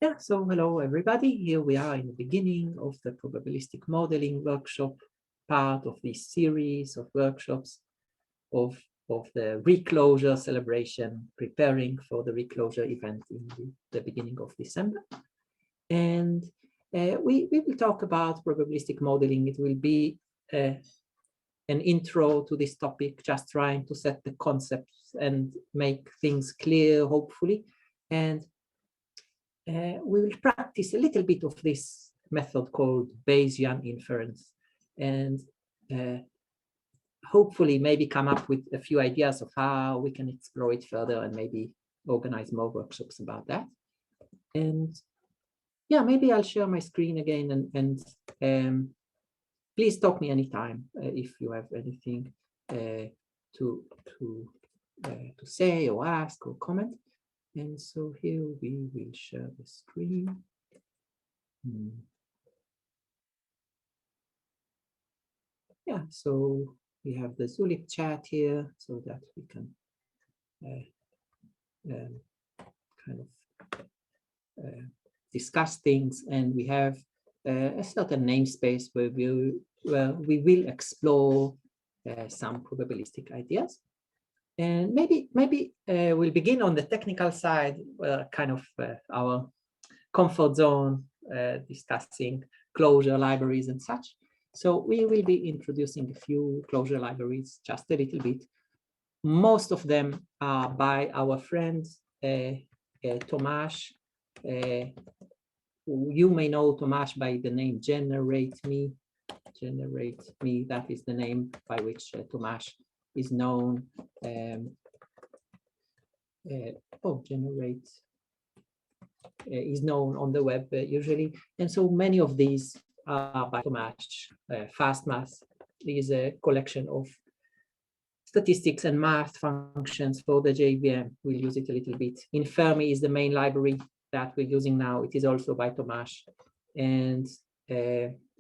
Yeah, so hello everybody. Here we are in the beginning of the probabilistic modeling workshop, part of this series of workshops of the reclosure celebration, preparing for the reclosure event in the beginning of December. And we will talk about probabilistic modeling. It will be an intro to this topic, just trying to set the concepts and make things clear, hopefully. And we will practice a little bit of this method called Bayesian Inference, and hopefully maybe come up with a few ideas of how we can explore it further and maybe organize more workshops about that. And yeah, maybe I'll share my screen again, and please stop me anytime if you have anything to say or ask or comment. And so here we will share the screen. Yeah, so we have the Zulip chat here so that we can kind of discuss things. And we have a certain namespace where we will explore some probabilistic ideas. And maybe we'll begin on the technical side, kind of our comfort zone, discussing Clojure libraries and such. So we will be introducing a few Clojure libraries, just a little bit. Most of them are by our friend Tomasz. You may know Tomasz by the name Generate Me. That is the name by which Tomasz is known. Generate is known on the web usually, and so many of these are by Tomasz. FastMath is a collection of statistics and math functions for the JVM. We'll use it a little bit. Inferme is the main library that we're using now. It is also by Tomasz, and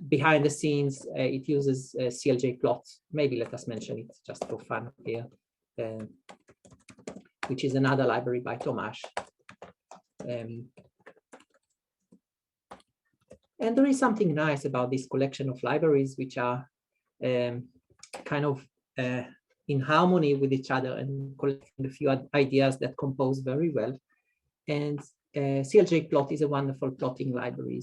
behind the scenes, it uses CLJ plots. Maybe let us mention it just for fun here, which is another library by Tomasz. And there is something nice about this collection of libraries, which are kind of in harmony with each other and collecting a few ideas that compose very well. And CLJ plot is a wonderful plotting library,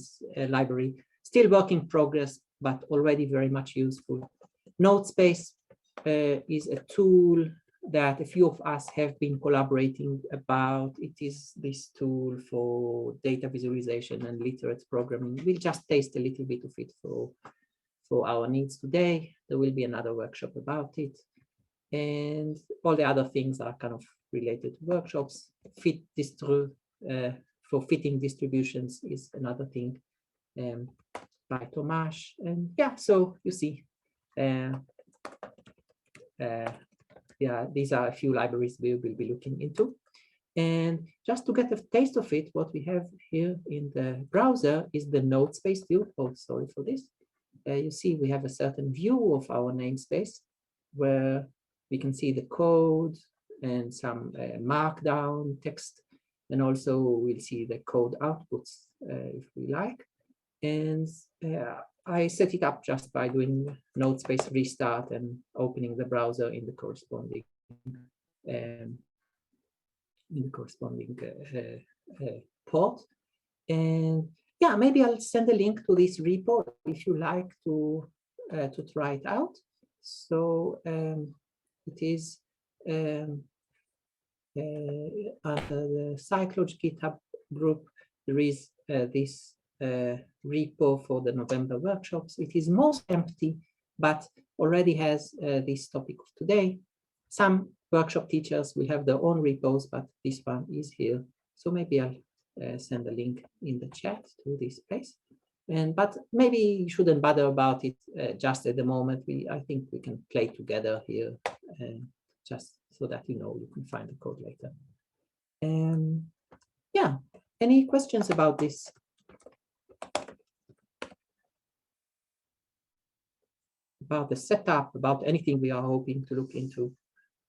still work in progress, but already very much useful. Namespace is a tool that a few of us have been collaborating about. It is this tool for data visualization and literate programming. We'll just taste a little bit of it for our needs today. There will be another workshop about it. And all the other things are kind of related to workshops. For fitting distributions is another thing by Tomasz. And yeah, so you see, yeah, these are a few libraries we will be looking into. And just to get a taste of it, what we have here in the browser is the Namespace view. Oh, sorry for this. You see, we have a certain view of our namespace where we can see the code and some markdown text. And also we'll see the code outputs if we like. And I set it up just by doing Namespace restart and opening the browser in the corresponding port. And yeah, maybe I'll send a link to this repo if you like to try it out. So it is under the Clojure GitHub group. There is this repo for the November workshops. It is most empty, but already has this topic of today. Some workshop teachers will have their own repos, but this one is here. So maybe I'll send a link in the chat to this place. But maybe you shouldn't bother about it just at the moment. I think we can play together here, just so that you know you can find the code later. Yeah, any questions about this? About the setup, about anything we are hoping to look into?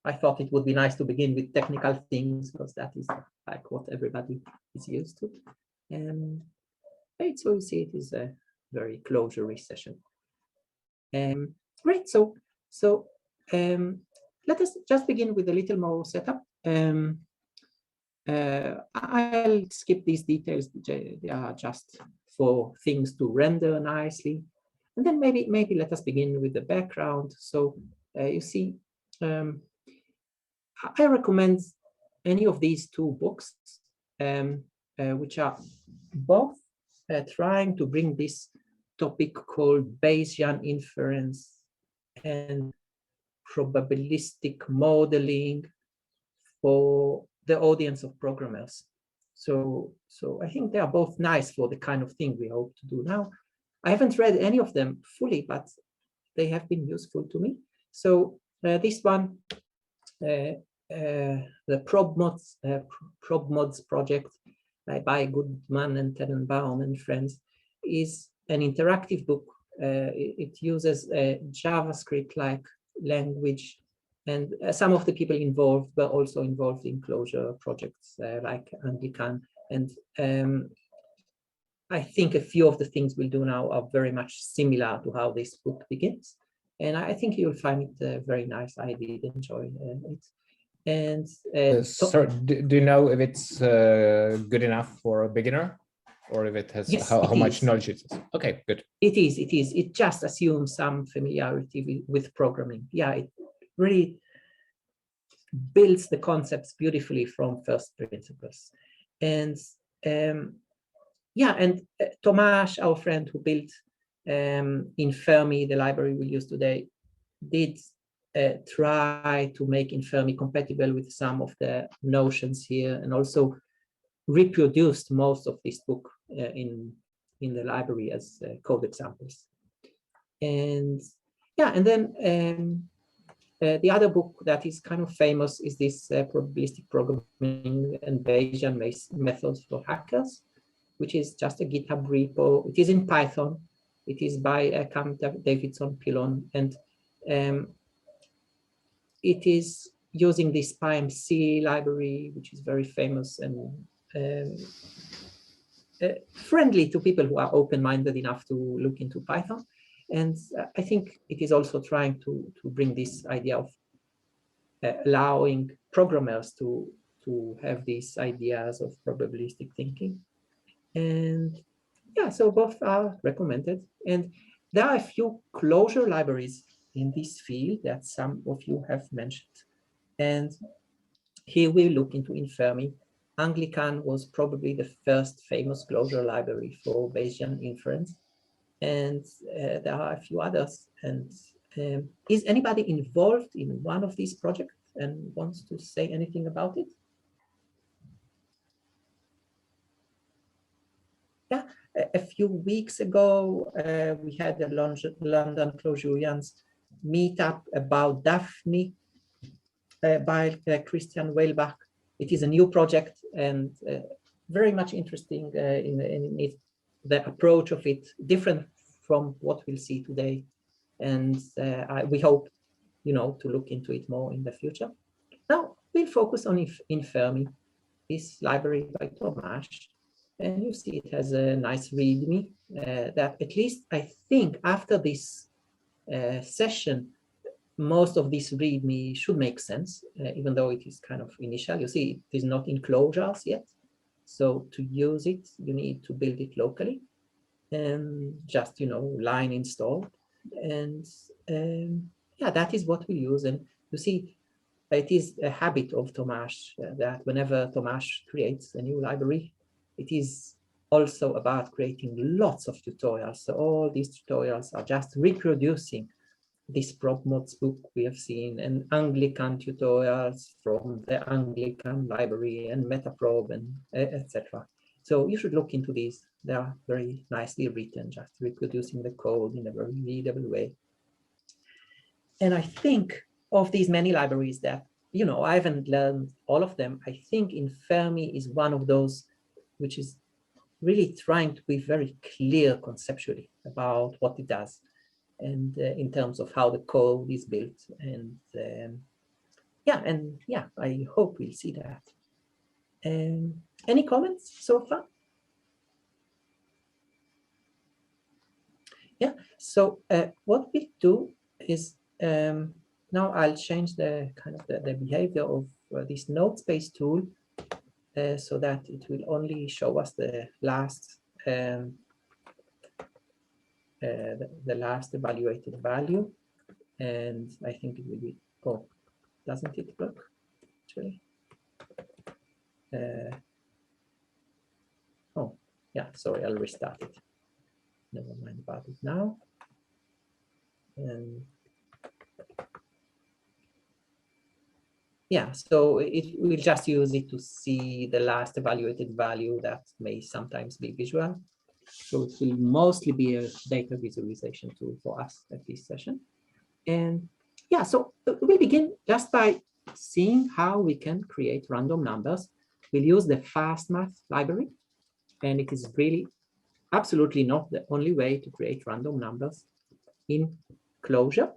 I thought it would be nice to begin with technical things because that is like what everybody is used to. Right, so you see it is a very Clojure session. Great, so let us just begin with a little more setup. I'll skip these details, they are just for things to render nicely. And then maybe let us begin with the background. So you see, I recommend any of these two books, which are both trying to bring this topic called Bayesian Inference and Probabilistic Modeling for the audience of programmers. So I think they are both nice for the kind of thing we hope to do now. I haven't read any of them fully, but they have been useful to me. So this one, the ProbMods project by Goodman and Tenenbaum and friends, is an interactive book. It uses a JavaScript-like language, and some of the people involved were also involved in Clojure projects like Anglican. And I think a few of the things we'll do now are very much similar to how this book begins. And I think you'll find it very nice. I did enjoy it. And sorry, do you know if it's good enough for a beginner, or if it has how much knowledge it is? Okay, good. It is. It just assumes some familiarity with programming. Yeah, it really builds the concepts beautifully from first principles. And yeah, and Tomasz, our friend who built Inferme, the library we use today, did try to make Inferme compatible with some of the notions here, and also reproduced most of this book in the library as code examples. And yeah, and then the other book that is kind of famous is this Probabilistic Programming and Bayesian Methods for Hackers, which is just a GitHub repo. It is in Python. It is by Cam Davidson Pilon, and it is using this PyMC library, which is very famous and friendly to people who are open-minded enough to look into Python. And I think it is also trying to bring this idea of allowing programmers to have these ideas of probabilistic thinking. And yeah, so both are recommended. And there are a few Clojure libraries in this field that some of you have mentioned. And here we look into Inferme. Anglican was probably the first famous Clojure library for Bayesian inference. And there are a few others. And is anybody involved in one of these projects and wants to say anything about it? Yeah, a few weeks ago, we had a London Clojurians meetup about Daphne by Christian Weilbach. It is a new project and very much interesting in it, the approach of it, different from what we'll see today. And we hope, to look into it more in the future. Now, we'll focus on Inferme, this library by Tomasz. And you see it has a nice README that at least I think after this session, most of this README should make sense, even though it is kind of initial. You see, it is not in Clojures yet. So to use it, you need to build it locally and just, line install. And yeah, that is what we use. And you see, it is a habit of Tomasz that whenever Tomasz creates a new library, it is also about creating lots of tutorials. So all these tutorials are just reproducing this ProbMods book we have seen, and Anglican tutorials from the Anglican library and Metaprob and etc. So you should look into these. They are very nicely written, just reproducing the code in a very readable way. And I think of these many libraries that, I haven't learned all of them. I think Inferme is one of those which is really trying to be very clear conceptually about what it does, and in terms of how the code is built. And I hope we'll see that. Any comments so far? Yeah, so what we do is, now I'll change the kind of the behavior of this Namespace tool so that it will only show us the last evaluated value, and I think it will be, oh, doesn't it work actually? Oh, yeah, sorry, I'll restart it. Never mind about it now. Yeah, so it will just use it to see the last evaluated value that may sometimes be visual. So it will mostly be a data visualization tool for us at this session. And yeah, so we'll begin just by seeing how we can create random numbers. We'll use the FastMath library, and it is really absolutely not the only way to create random numbers in Clojure.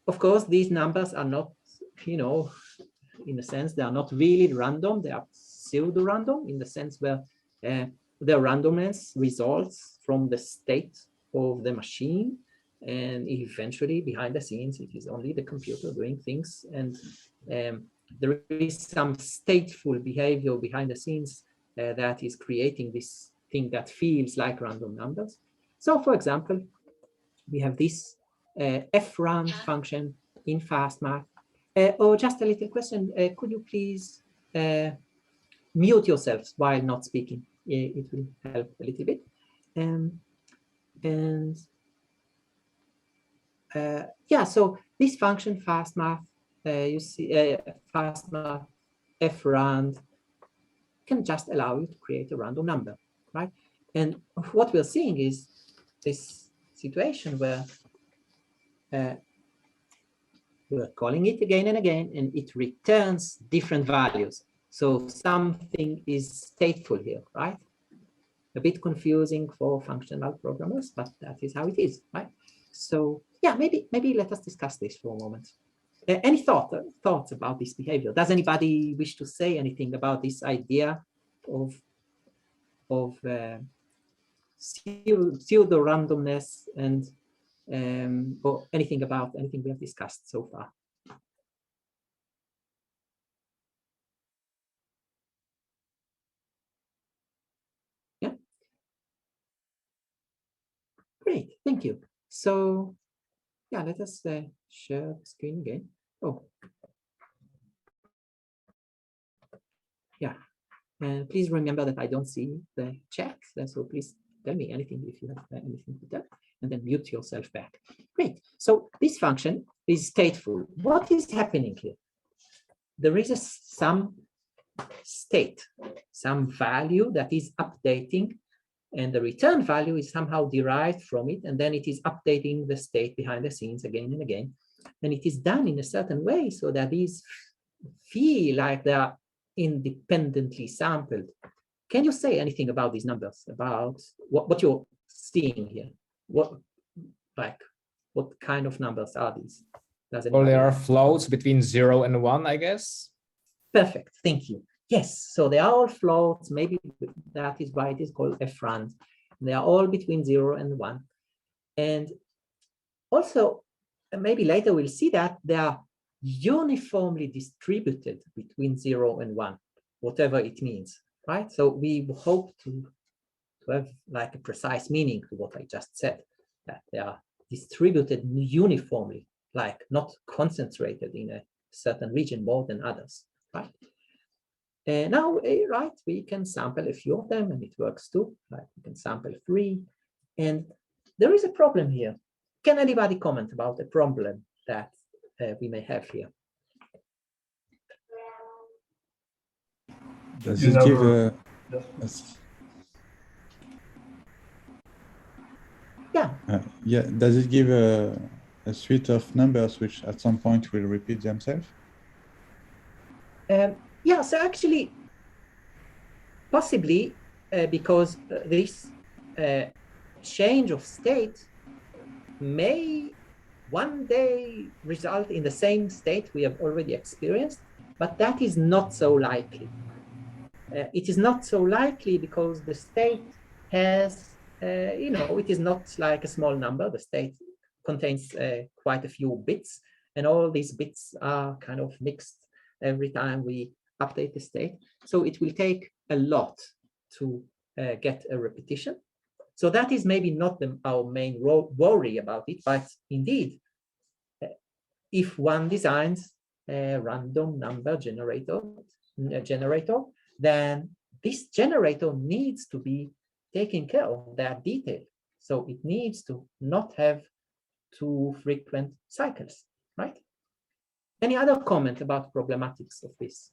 Of course, these numbers are not, in a sense, they are not really random. They are pseudo-random in the sense where the randomness results from the state of the machine. And eventually, behind the scenes, it is only the computer doing things. And there is some stateful behavior behind the scenes that is creating this thing that feels like random numbers. So, for example, we have this frand function in FastMath. Or just a little question, could you please mute yourselves while not speaking? It will help a little bit. Yeah, so this function FastMath, you see FastMath frand can just allow you to create a random number, right? And what we're seeing is this situation where we're calling it again and again, and it returns different values. So something is stateful here, right? A bit confusing for functional programmers, but that is how it is, right? So yeah, maybe let us discuss this for a moment. Any thoughts about this behavior? Does anybody wish to say anything about this idea of pseudo randomness and or anything we have discussed so far? Yeah. Great, thank you. So yeah, let us share the screen again. Oh, yeah. And please remember that I don't see the chat, so please tell me anything if you have anything to tell, and then mute yourself back. Great. So this function is stateful. What is happening here? There is some state, some value that is updating, and the return value is somehow derived from it, and then it is updating the state behind the scenes again and again. And it is done in a certain way so that these feel like they are independently sampled. Can you say anything about these numbers, about what you're seeing here? What kind of numbers are these? Well, there are floats between 0 and 1, I guess. Perfect, thank you. Yes, so they are all floats. Maybe that is why it is called frand. They are all between 0 and 1. And also, maybe later we'll see that they are uniformly distributed between 0 and 1, whatever it means, right? So we hope to have like a precise meaning to what I just said, that they are distributed uniformly, like not concentrated in a certain region more than others, right? And now, right, we can sample a few of them, and it works too. Like we can sample 3, and there is a problem here. Can anybody comment about the problem that we may have here? Does it give a yeah? Does it give a suite of numbers which at some point will repeat themselves? Yeah, so actually, possibly because this change of state may one day result in the same state we have already experienced, but that is not so likely. It is not so likely because the state has you know, it is not like a small number. The state contains quite a few bits, and all these bits are kind of mixed every time we update the state. So it will take a lot to get a repetition. So that is maybe not our main worry about it, but indeed, if one designs a random number generator, then this generator needs to be taking care of that detail. So it needs to not have too frequent cycles, right? Any other comment about problematics of this?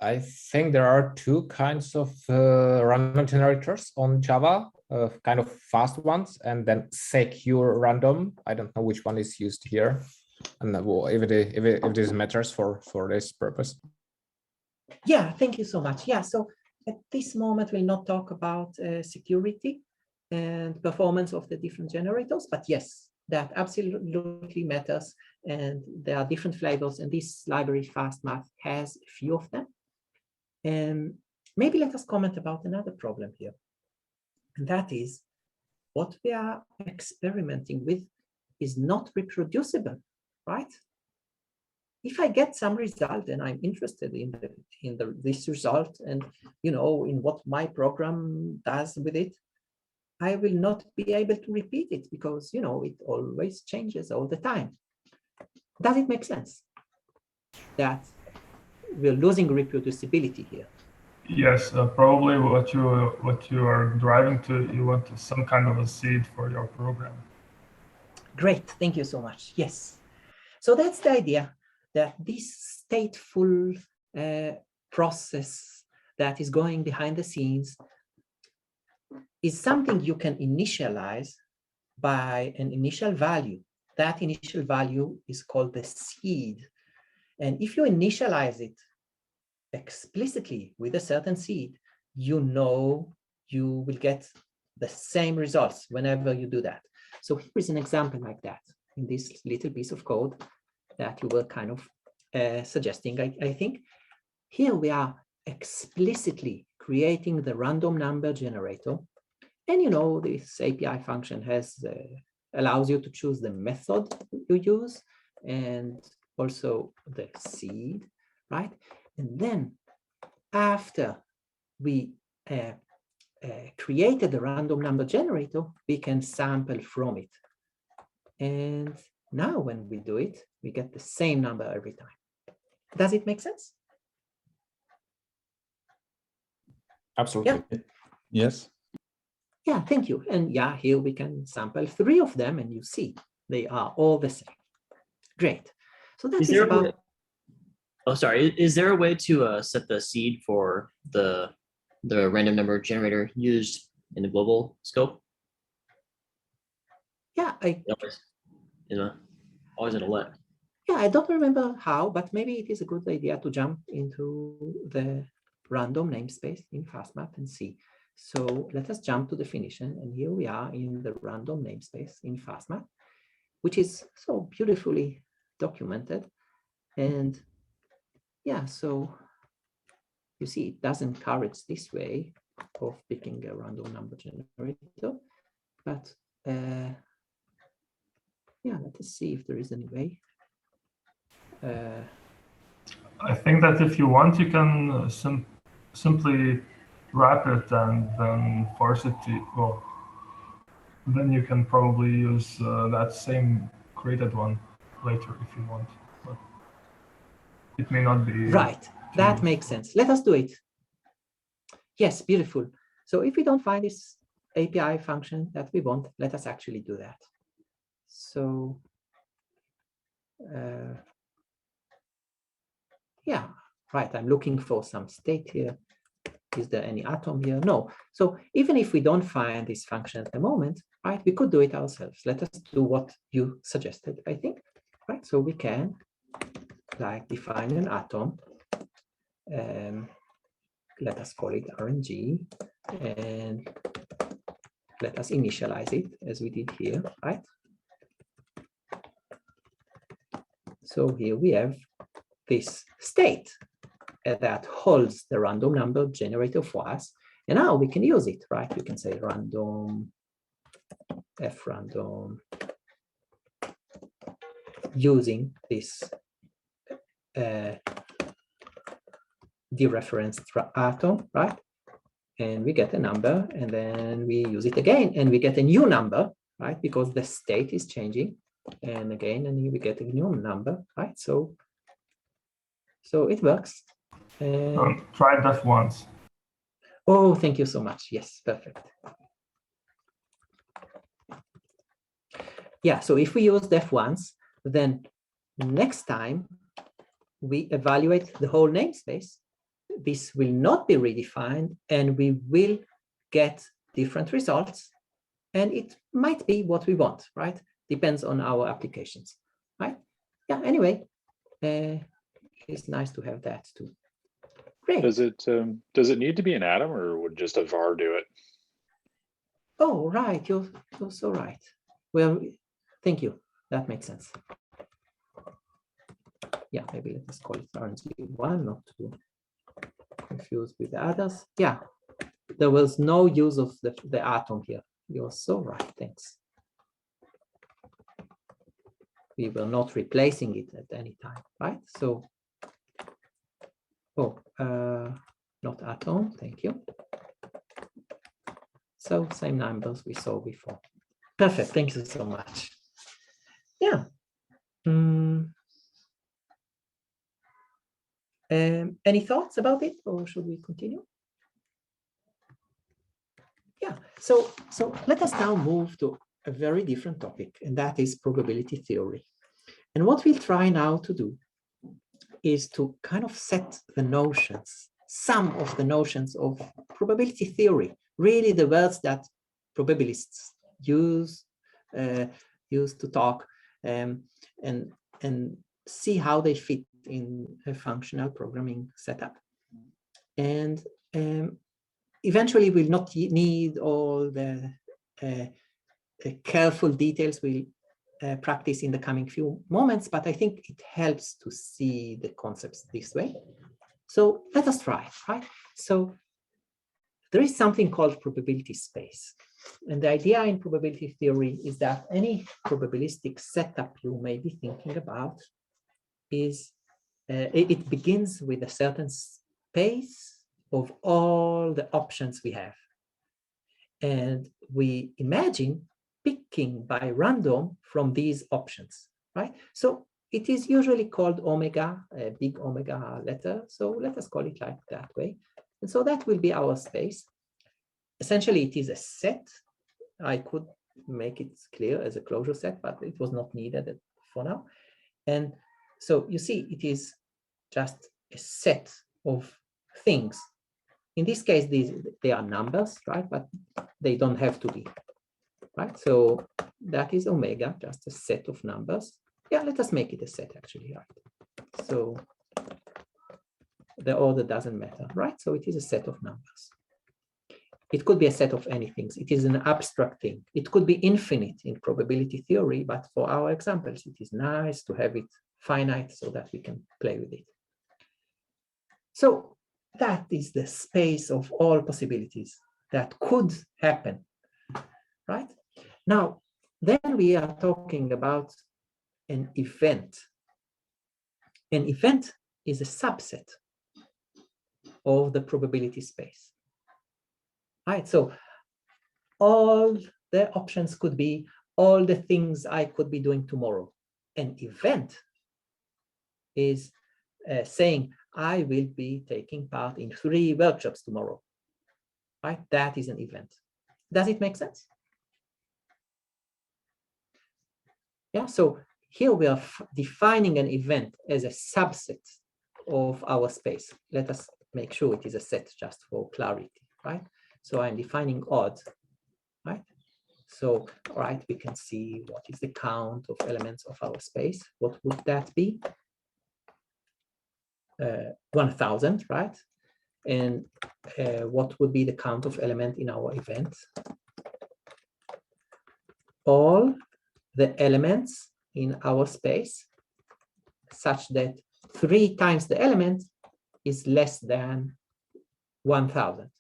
I think there are two kinds of random generators on Java, kind of fast ones, and then secure random. I don't know which one is used here, and if this matters for this purpose. Yeah, thank you so much. Yeah, so at this moment, we'll not talk about security and performance of the different generators, but yes, that absolutely matters. And there are different flavors, and this library FastMath has a few of them. And maybe let us comment about another problem here. And that is what we are experimenting with is not reproducible, right? If I get some result and I'm interested in this result and, you know, in what my program does with it, I will not be able to repeat it because, you know, it always changes all the time. Does it make sense that we're losing reproducibility here? Yes, probably what you are driving to, you want some kind of a seed for your program. Great, thank you so much. Yes, so that's the idea, that this stateful process that is going behind the scenes is something you can initialize by an initial value. That initial value is called the seed. And if you initialize it explicitly with a certain seed, you know you will get the same results whenever you do that. So here is an example like that in this little piece of code that you were kind of suggesting, I think. Here we are explicitly creating the random number generator. And you know, this API function has allows you to choose the method you use and also the seed, right? And then after we created the random number generator, we can sample from it. And now when we do it, we get the same number every time. Does it make sense? Absolutely. Yeah. Yes. Yeah, thank you. And yeah, here we can sample 3 of them and you see they are all the same. Great. So that's about... Oh, sorry. Is there a way to set the seed for the random number generator used in the global scope? Yeah, always in a let. Yeah, I don't remember how, but maybe it is a good idea to jump into the random namespace in FastMath and see. So let us jump to definition, and here we are in the random namespace in FastMath, which is so beautifully documented. And yeah, so you see, it does encourage this way of picking a random number generator, but yeah, let us see if there is any way. I think that if you want, you can simply wrap it and then force it to, well, then you can probably use that same created one later if you want, but it may not be. Right, that makes sense. Let us do it. Yes, beautiful. So if we don't find this API function that we want, let us actually do that. So yeah, right, I'm looking for some state here. Is there any atom here? No. So even if we don't find this function at the moment, right, we could do it ourselves. Let us do what you suggested, I think, right? So we can like define an atom. Let us call it RNG, and let us initialize it as we did here, right? So here we have this state that holds the random number generator for us. And now we can use it, right? We can say random, f random, using this dereferenced atom, right? And we get a number, and then we use it again, and we get a new number, right? Because the state is changing, and again, and we get a new number, right? So it works. And try that once. oh, thank you so much. Yes, perfect. Yeah, so if we use def once, then next time we evaluate the whole namespace, this will not be redefined, and we will get different results. And it might be what we want, right? Depends on our applications, right? Yeah, anyway, it's nice to have that too. Great. Does it need to be an atom, or would just a var do it? Oh, right, you're so right. Well, thank you. That makes sense. Yeah, maybe let's call it RNG1, not to confuse with the others. Yeah, there was no use of the atom here. You're so right, thanks. We were not replacing it at any time, right? So, not atom, thank you. So same numbers we saw before. Perfect, thank you so much. Yeah. Any thoughts about it, or should we continue? Yeah, so let us now move to a very different topic, and that is probability theory. And what we'll try now to do is to kind of set the notions, some of the notions of probability theory, really the words that probabilists use to talk, and see how they fit in a functional programming setup. And eventually we'll not need all the careful details we'll practice in the coming few moments, but I think it helps to see the concepts this way. So let us try, right? So there is something called probability space. And the idea in probability theory is that any probabilistic setup you may be thinking about is, it begins with a certain space of all the options we have. And we imagine picking by random from these options, right? So it is usually called omega, a big omega letter. So let us call it like that way. And so that will be our space. Essentially, it is a set. I could make it clear as a Clojure set, but it was not needed for now. And so you see, it is just a set of things. In this case, they are numbers, right? But they don't have to be, right? So that is omega, just a set of numbers. Yeah, let us make it a set actually, right? So the order doesn't matter, right? So it is a set of numbers. It could be a set of anything. It is an abstract thing. It could be infinite in probability theory, but for our examples, it is nice to have it finite so that we can play with it. So that is the space of all possibilities that could happen, right? Now, then we are talking about an event. An event is a subset of the probability space. Right, so all the options could be all the things I could be doing tomorrow. An event is saying I will be taking part in 3 workshops tomorrow. Right, that is an event. Does it make sense? Yeah, so here we are defining an event as a subset of our space. Let us make sure it is a set just for clarity, right? So I'm defining odd, right? So, all right, we can see what is the count of elements of our space. What would that be? 1000, right? And what would be the count of element in our event? All the elements in our space such that 3 times the element is less than 1000.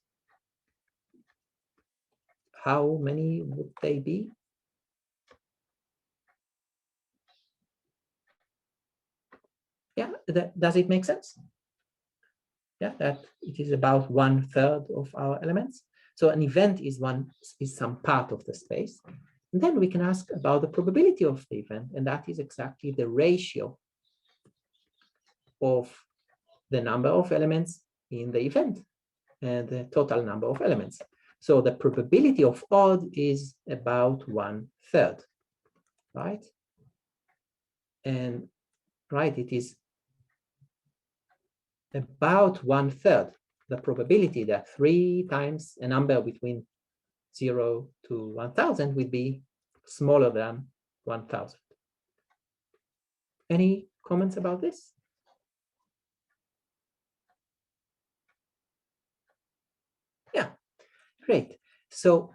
how many would they be? Yeah, does it make sense? Yeah, that it is about 1/3 of our elements. So an event is some part of the space. And then we can ask about the probability of the event, and that is exactly the ratio of the number of elements in the event and the total number of elements. So the probability of odd is about 1/3, right? And right, it is about 1/3 the probability that 3 times a number between 0 to 1000 would be smaller than 1000. Any comments about this? Yeah, great. So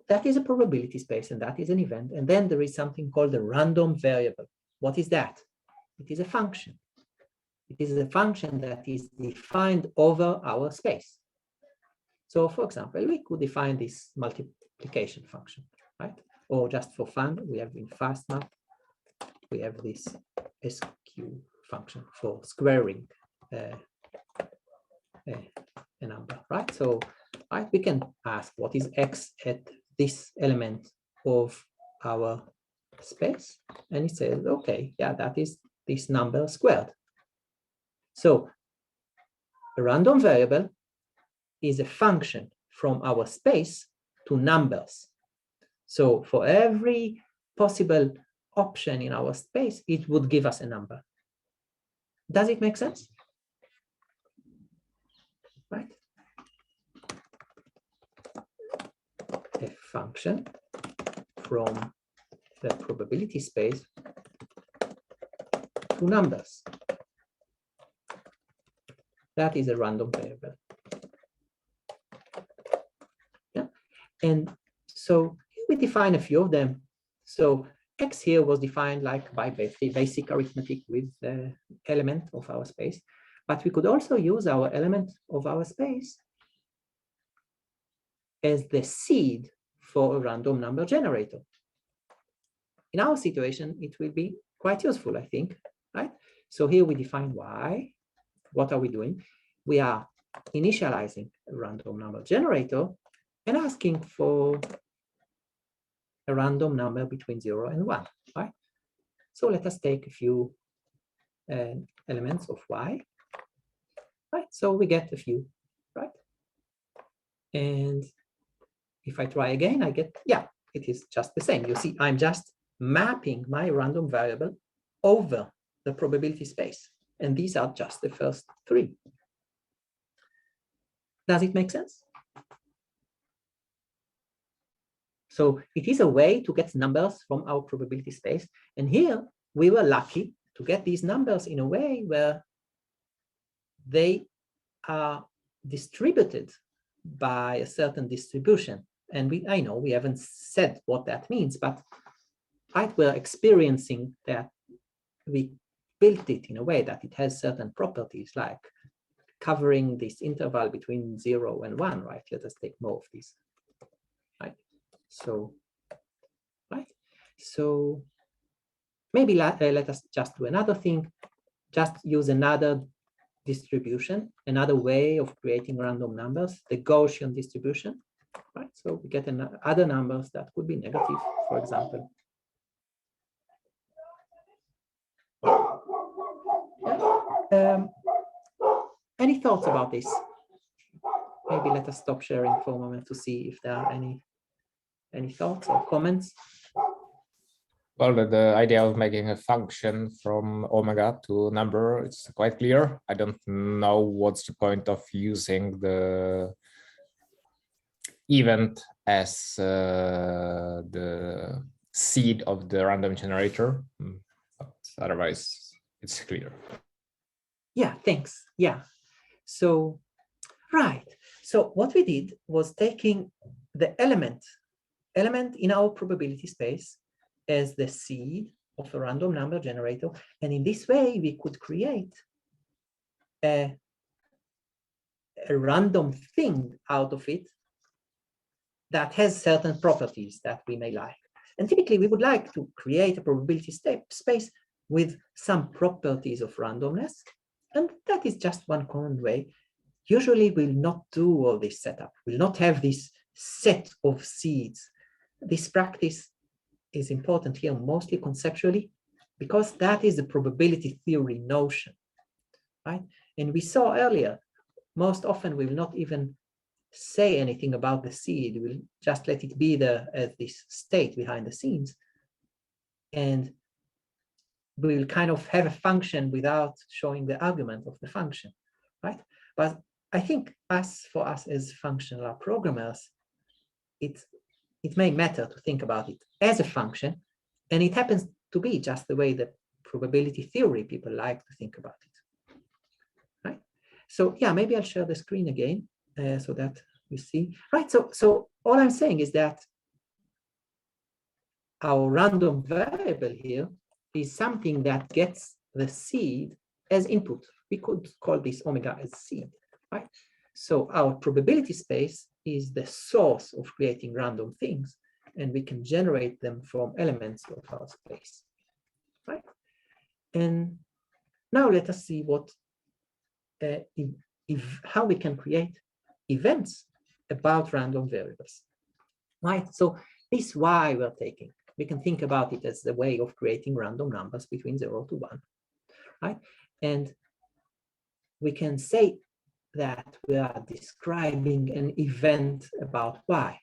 that is a probability space, and that is an event. And then there is something called a random variable. What is that? It is a function. It is a function that is defined over our space. So for example, we could define this multiplication function, right? Or just for fun, we have in FastMath, we have this SQ function for squaring a number, right? So right, we can ask what is x at this element of our space, and it says, okay, yeah, that is this number squared. So a random variable is a function from our space to numbers. So for every possible option in our space, it would give us a number. Does it make sense? Right? A function from the probability space to numbers. That is a random variable. Yeah. And so we define a few of them. So x here was defined like by basic arithmetic with the element of our space, but we could also use our element of our space as the seed for a random number generator. In our situation, it will be quite useful, I think, right? So here we define y. What are we doing? We are initializing a random number generator and asking for a random number between 0 and 1, right? So let us take a few elements of y, right? So we get a few, right? And if I try again, I get, yeah, it is just the same. You see, I'm just mapping my random variable over the probability space. And these are just the first 3. Does it make sense? So it is a way to get numbers from our probability space. And here we were lucky to get these numbers in a way where they are distributed by a certain distribution. And I know we haven't said what that means, but we're experiencing that we built it in a way that it has certain properties like covering this interval between 0 and 1, right? Let us take more of these, right? So, right? So maybe let us just do another thing, just use another distribution, another way of creating random numbers, the Gaussian distribution, right? So we get other numbers that could be negative, for example. Yeah. Any thoughts about this? Maybe let us stop sharing for a moment to see if there are any thoughts or comments. Well, the idea of making a function from omega to number, it's quite clear. I don't know what's the point of using the event as the seed of the random generator, but otherwise it's clear. Yeah, thanks. Yeah. So, right. So what we did was taking the element in our probability space as the seed of a random number generator. And in this way, we could create a random thing out of it that has certain properties that we may like. And typically, we would like to create a probability space with some properties of randomness. And that is just one common way. Usually, we'll not do all this setup. We'll not have this set of seeds. This practice is important here, mostly conceptually, because that is the probability theory notion, right? And we saw earlier, most often we will not even say anything about the seed. We'll just let it be this state behind the scenes. And we'll kind of have a function without showing the argument of the function, right? But I think for us as functional programmers, it may matter to think about it as a function, and it happens to be just the way that probability theory people like to think about it, right? So yeah, maybe I'll share the screen again so that you see, right? So all I'm saying is that our random variable here is something that gets the seed as input. We could call this omega as seed, right? So our probability space is the source of creating random things, and we can generate them from elements of our space, right? And now let us see how we can create events about random variables, right? So this y we're taking, we can think about it as the way of creating random numbers between 0 to 1, right? And we can say that we are describing an event about y.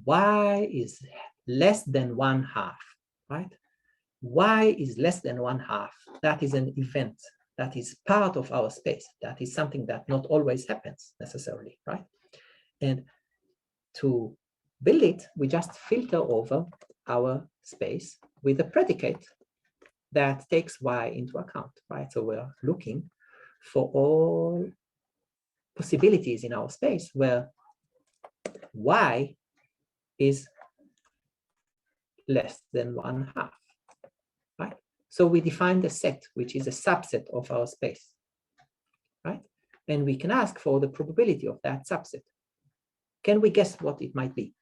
Y is less than 1/2, right? Y is less than 1/2. That is an event. That is part of our space. That is something that not always happens necessarily, right? And to build it, we just filter over our space with a predicate that takes y into account, right? So we're looking for all possibilities in our space where y is less than 1/2, right? So we define the set, which is a subset of our space, right? And we can ask for the probability of that subset. Can we guess what it might be?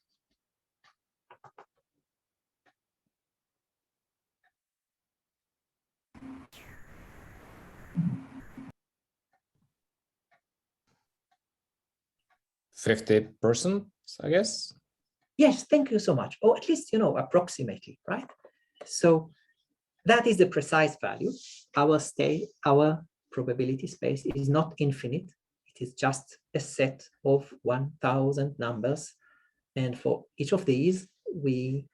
%, I guess. Yes, thank you so much. Or at least, approximately, right? So that is the precise value. Our probability space is not infinite. It is just a set of 1,000 numbers. And for each of these, we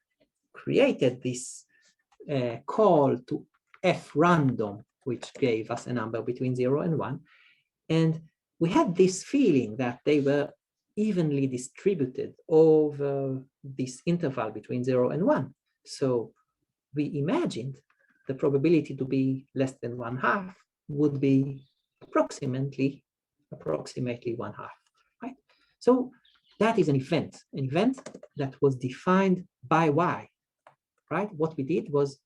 created this call to f random, which gave us a number between 0 and 1. And we had this feeling that they were evenly distributed over this interval between 0 and 1. So we imagined the probability to be less than 1/2 would be approximately 1/2, right? So that is an event that was defined by y, right? What we did was,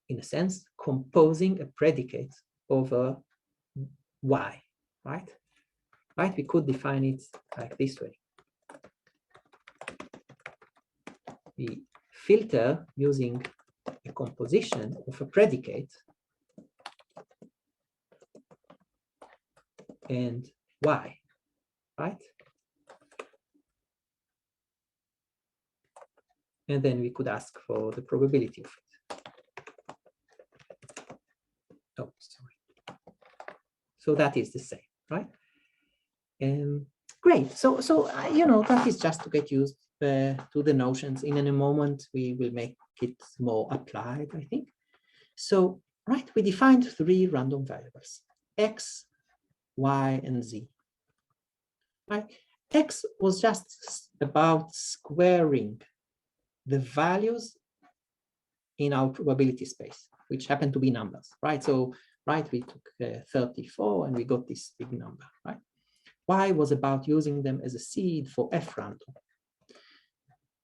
in a sense, composing a predicate over y, right? Right? We could define it like this way. We filter using a composition of a predicate and y, right? And then we could ask for the probability of it. Oh, sorry. So that is the same, right? Great. So that is just to get used to the notions. In a moment, we will make it more applied, I think. So, right, we defined 3 random variables, x, y, and z. Right? X was just about squaring the values in our probability space, which happen to be numbers, right? So, right, we took 34 and we got this big number, right? Y was about using them as a seed for f random.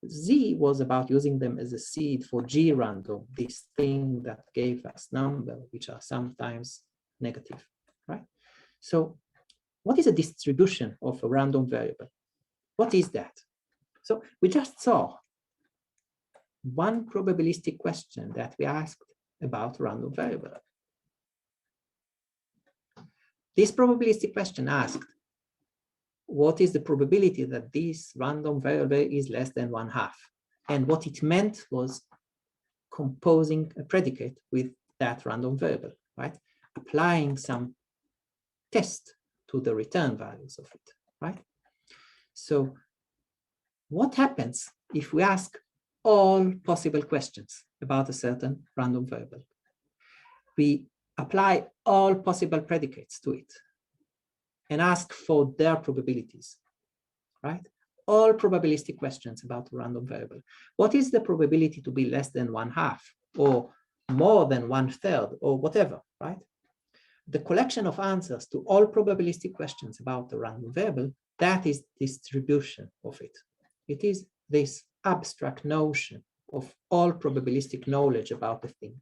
Z was about using them as a seed for G random, this thing that gave us numbers, which are sometimes negative, right? So what is a distribution of a random variable? What is that? So we just saw one probabilistic question that we asked about random variable. This probabilistic question asked, what is the probability that this random variable is less than 1/2? And what it meant was composing a predicate with that random variable, right? Applying some test to the return values of it, right? So what happens if we ask all possible questions about a certain random variable? We apply all possible predicates to it and ask for their probabilities, right? All probabilistic questions about a random variable. What is the probability to be less than 1/2 or more than 1/3 or whatever, right? The collection of answers to all probabilistic questions about the random variable, that is distribution of it. It is this abstract notion of all probabilistic knowledge about the thing.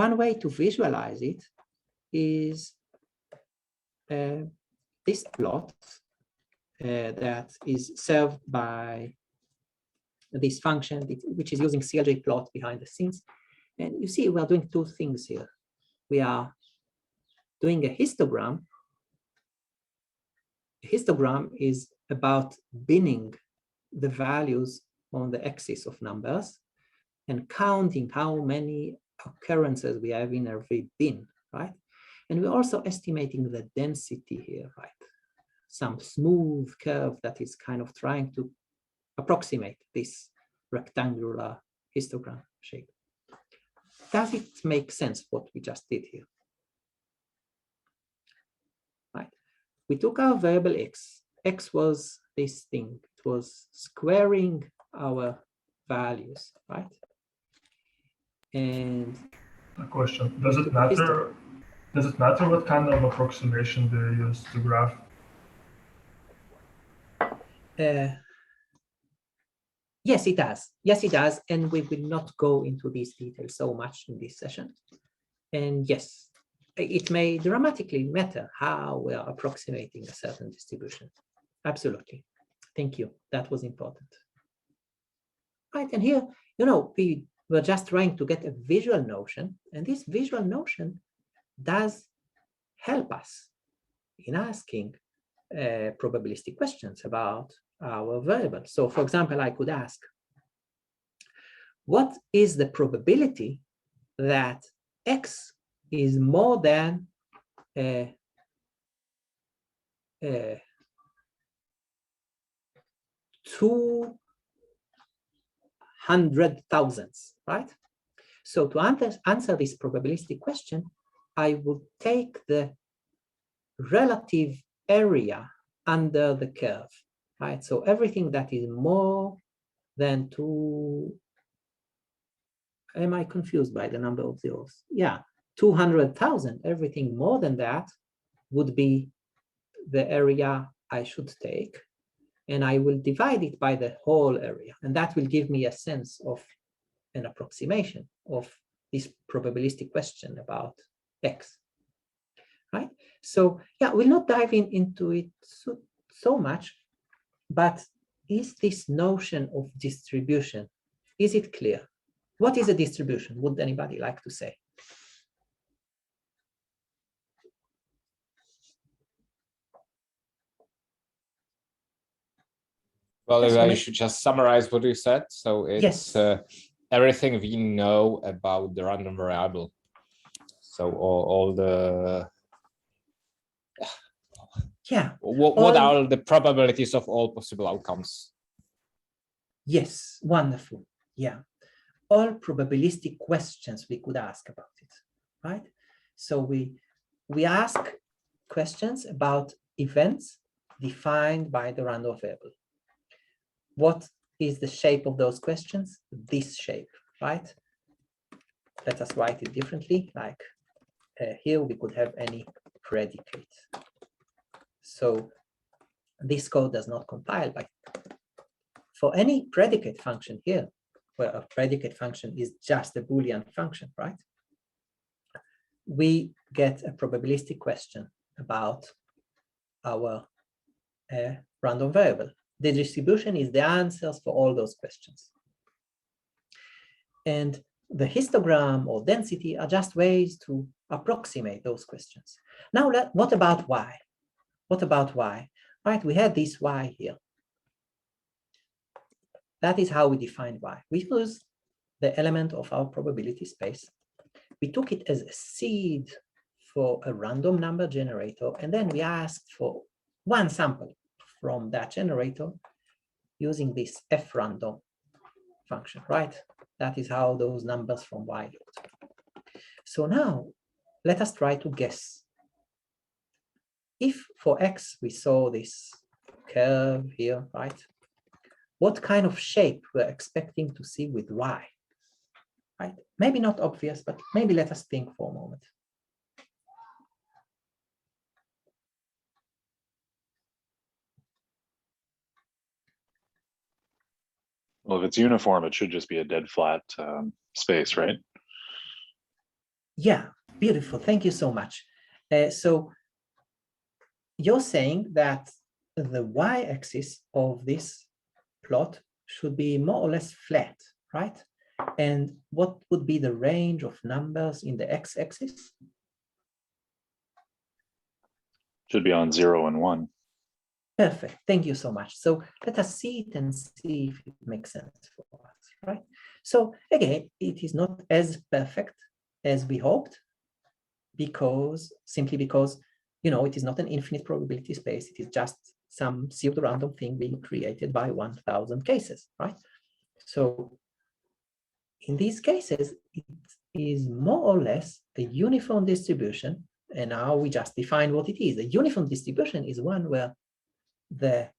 One way to visualize it is this plot that is served by this function, which is using CLJ plot behind the scenes. And you see, we are doing two things here. We are doing a histogram. A histogram is about binning the values on the axis of numbers and counting how many occurrences we have in every bin, right? And we're also estimating the density here, right? Some smooth curve that is kind of trying to approximate this rectangular histogram shape. Does it make sense what we just did here? Right. We took our variable x. X was this thing. It was squaring our values, right? And a question: Does it matter? Does it matter what kind of approximation they use to graph? Yes, it does. Yes, it does. And we will not go into these details so much in this session. And yes, it may dramatically matter how we are approximating a certain distribution. Absolutely. Thank you. That was important. Right. And here, we were just trying to get a visual notion. And this visual notion does help us in asking probabilistic questions about our variable. So for example, I could ask, what is the probability that x is more than 200,000, right? So to answer this probabilistic question, I would take the relative area under the curve, right? So everything that is more than 2, am I confused by the number of zeros? Yeah, 200,000, everything more than that would be the area I should take. And I will divide it by the whole area. And that will give me a sense of an approximation of this probabilistic question about x, right? So yeah, we'll not dive into it so much, but is this notion of distribution, is it clear? What is a distribution? Would anybody like to say? Well, Yes, I should just summarize what you said. So it's yes. Everything we know about the random variable. So all the what are the probabilities of all possible outcomes? Yes, wonderful. Yeah, all probabilistic questions we could ask about it, right? So we ask questions about events defined by the random variable. What is the shape of those questions? This shape, right? Let us write it differently. Like here we could have any predicate. So this code does not compile, but for any predicate function here, where a predicate function is just a Boolean function, right? We get a probabilistic question about our random variable. The distribution is the answers for all those questions. And the histogram or density are just ways to approximate those questions. Now, what about y? What about y? Right, we had this y here. That is how we define y. We use the element of our probability space. We took it as a seed for a random number generator, and then we asked for one sample from that generator using this frandom function, right? That is how those numbers from y looked. So now let us try to guess. If for x we saw this curve here, right? What kind of shape we're expecting to see with y, right? Maybe not obvious, but maybe let us think for a moment. Well, if it's uniform, it should just be a dead flat space, right? Yeah, beautiful. Thank you so much. So you're saying that the y-axis of this plot should be more or less flat, right? And what would be the range of numbers in the x-axis? Should be on 0 and 1. Perfect. Thank you so much. So let us see it and see if it makes sense for us, right? So again, it is not as perfect as we hoped, simply because, you know, it is not an infinite probability space. It is just some pseudo-random thing being created by 1,000 cases, right? So in these cases, it is more or less a uniform distribution. And now we just define what it is. A uniform distribution is one where the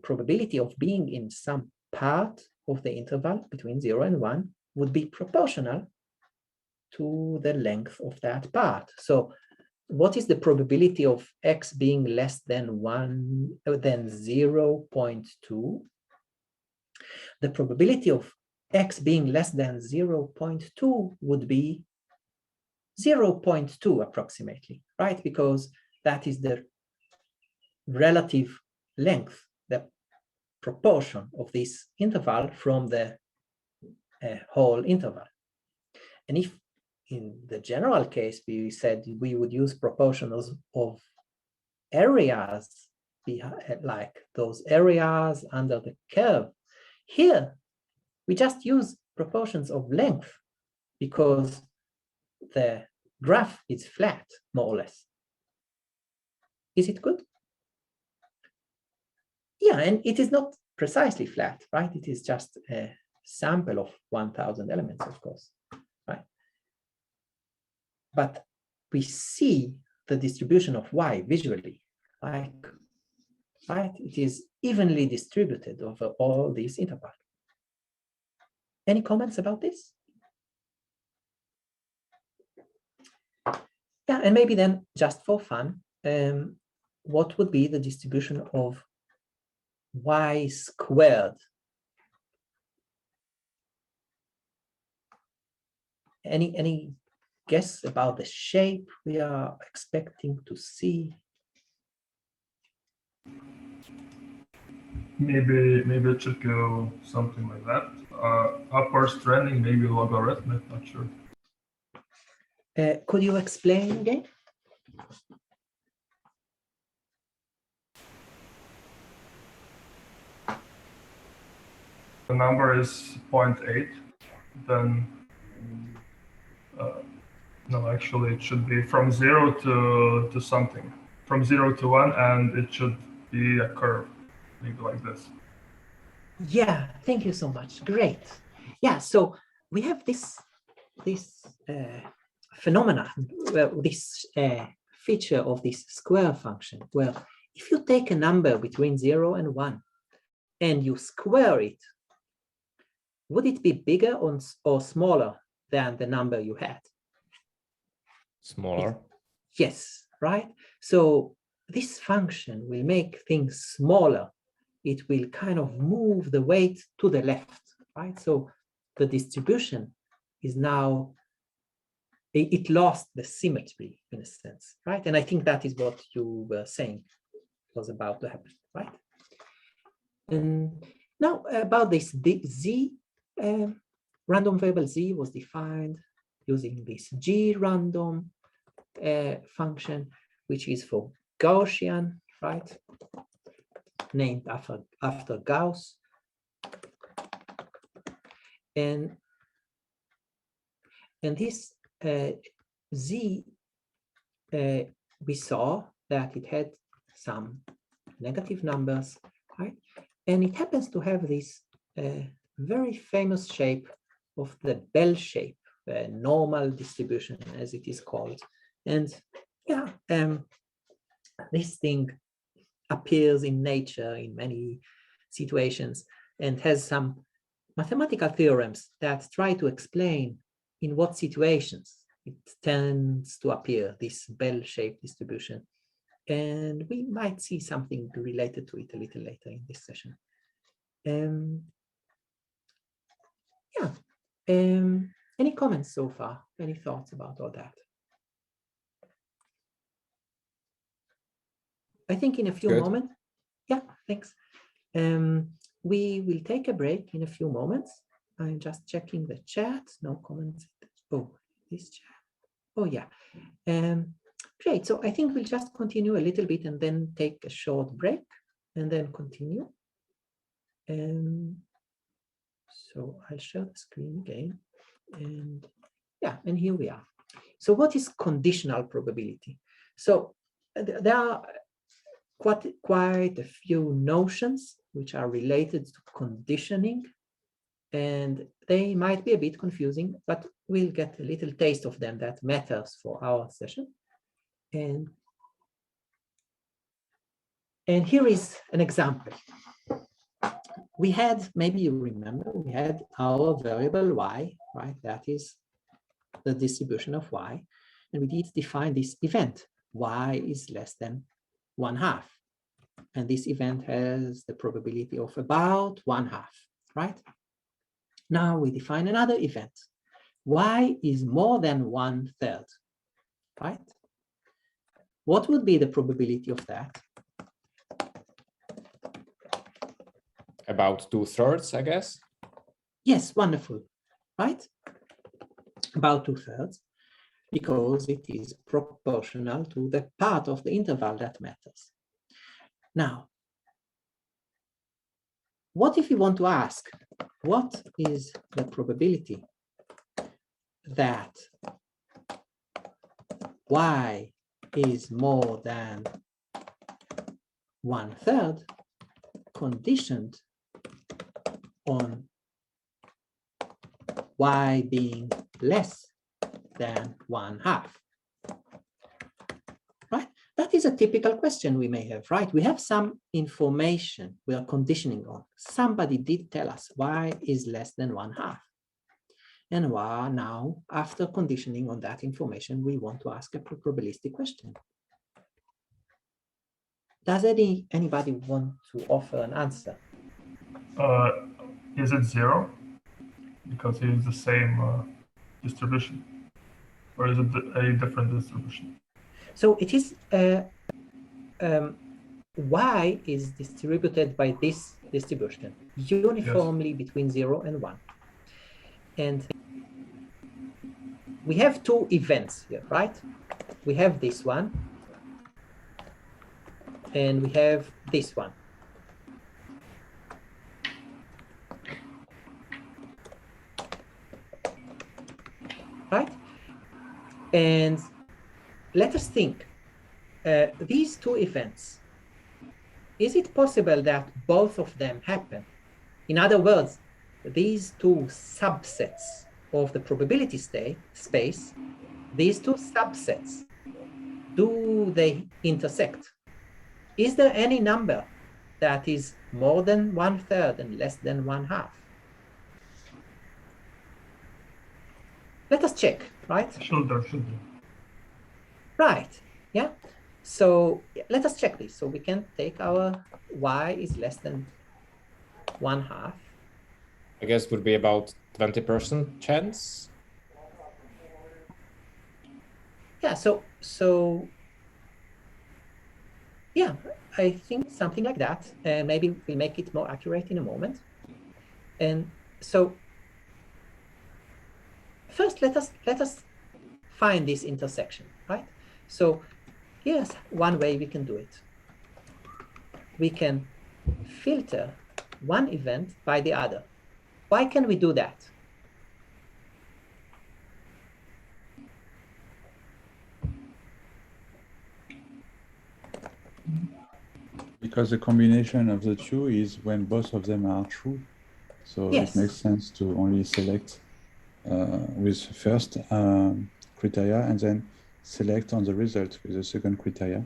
probability of being in some part of the interval between 0 and 1 would be proportional to the length of that part. So what is the probability of x being less than 0.2? The probability of x being less than 0.2 would be 0.2 approximately, right? Because that is the relative length, the proportion of this interval from the whole interval. And if in the general case, we said we would use proportionals of areas, like those areas under the curve. Here, we just use proportions of length because the graph is flat, more or less. Is it good? Yeah, and it is not precisely flat, right? It is just a sample of 1,000 elements, of course, right? But we see the distribution of y visually, like, right? It is evenly distributed over all these intervals. Any comments about this? Yeah, and maybe then, just for fun, what would be the distribution of y squared? Any guess about the shape we are expecting to see? Maybe it should go something like that. Upwards trending, maybe logarithmic, not sure. Could you explain again? The number is 0.8, then no, actually it should be from 0 to something, from 0 to 1, and it should be a curve, maybe like this. Yeah, thank you so much. Great. Yeah, so we have this phenomena, this feature of this square function, where if you take a number between 0 and 1 and you square it, would it be bigger or smaller than the number you had? Smaller. Yes, right? So this function will make things smaller. It will kind of move the weight to the left, right? So the distribution is now, it lost the symmetry in a sense, right? And I think that is what you were saying was about to happen, right? And now about this, the Z random variable Z was defined using this G random function, which is for Gaussian, right? Named after Gauss. And this Z, we saw that it had some negative numbers, right? And it happens to have this very famous shape of the bell shape, normal distribution, as it is called. And yeah, this thing appears in nature in many situations and has some mathematical theorems that try to explain in what situations it tends to appear, this bell-shaped distribution. And we might see something related to it a little later in this session. Yeah. Any comments so far? Any thoughts about all that? I think in a few moments. Yeah, thanks. We will take a break in a few moments. I'm just checking the chat. No comments. Oh, this chat. Oh, yeah. Great. So I think we'll just continue a little bit and then take a short break and then continue. So I'll share the screen again. And yeah, and here we are. So what is conditional probability? So there are quite a few notions which are related to conditioning, and they might be a bit confusing, but we'll get a little taste of them that matters for our session. And here is an example. We had, maybe you remember, we had our variable y, right? That is the distribution of y. And we did define this event, y is less than 1/2. And this event has the probability of about 1/2, right? Now we define another event. Y is more than 1/3, right? What would be the probability of that? About 2/3, I guess. Yes, wonderful, right? About 2/3, because it is proportional to the part of the interval that matters. Now, what if we want to ask, what is the probability that y is more than 1/3 conditioned on y being less than 1/2? Right? That is a typical question we may have, right? We have some information we are conditioning on. Somebody did tell us y is less than 1/2. And now, after conditioning on that information, we want to ask a probabilistic question. Does anybody want to offer an answer? Is it 0? Because it is the same distribution. Or is it a different distribution? So it is, y is distributed by this distribution uniformly between 0 and 1. And we have two events here, right? We have this one, and we have this one. Right? And let us think, these two events, is it possible that both of them happen? In other words, these two subsets of the probability space, these two subsets, do they intersect? Is there any number that is more than 1/3 and less than 1/2? Let us check, right? Should be. Right, yeah. So let us check this. So we can take our y is less than 1/2. I guess would be about 20% chance. Yeah, so Yeah, I think something like that. Maybe we'll make it more accurate in a moment. And so first, let us find this intersection, right? So here's one way we can do it. We can filter one event by the other. Why can we do that? Because the combination of the two is when both of them are true. So Yes. It makes sense to only select with first criteria and then select on the result with the second criteria.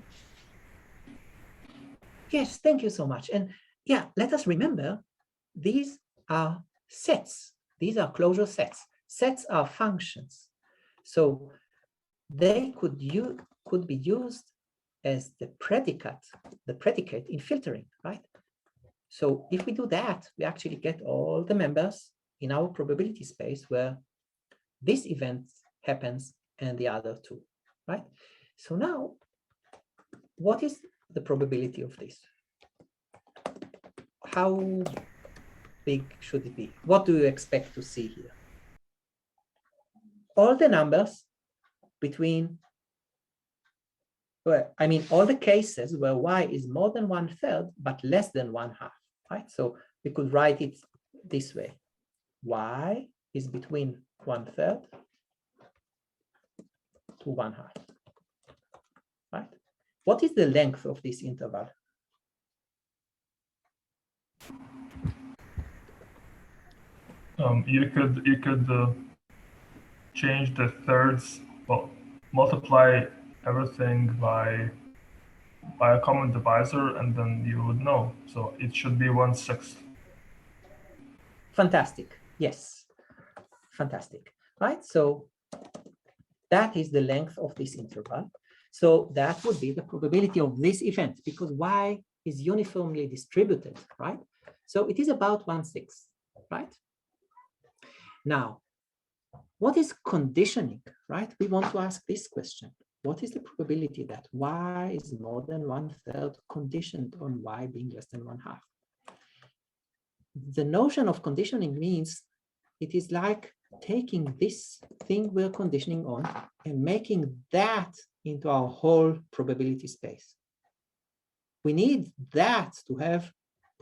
Yes, thank you so much. And yeah, let us remember, these are sets. These are closure sets. Sets are functions. So they could be used as the predicate in filtering, right? So if we do that, we actually get all the members in our probability space where this event happens and the other two, right? So now, what is the probability of this? How big should it be? What do you expect to see here? All the numbers between, well, I mean, all the cases where y is more than 1/3, but less than 1/2, right? So we could write it this way. Y is between 1/3 to 1/2, right? What is the length of this interval? You could change the thirds, well, multiply everything by a common divisor, and then you would know. So it should be 1/6. Fantastic. Yes, fantastic. Right. So that is the length of this interval. So that would be the probability of this event because y is uniformly distributed, right? So it is about 1/6, right? Now, what is conditioning, right? We want to ask this question. What is the probability that y is more than 1/3 conditioned on y being less than 1/2? The notion of conditioning means it is like taking this thing we're conditioning on and making that into our whole probability space. We need that to have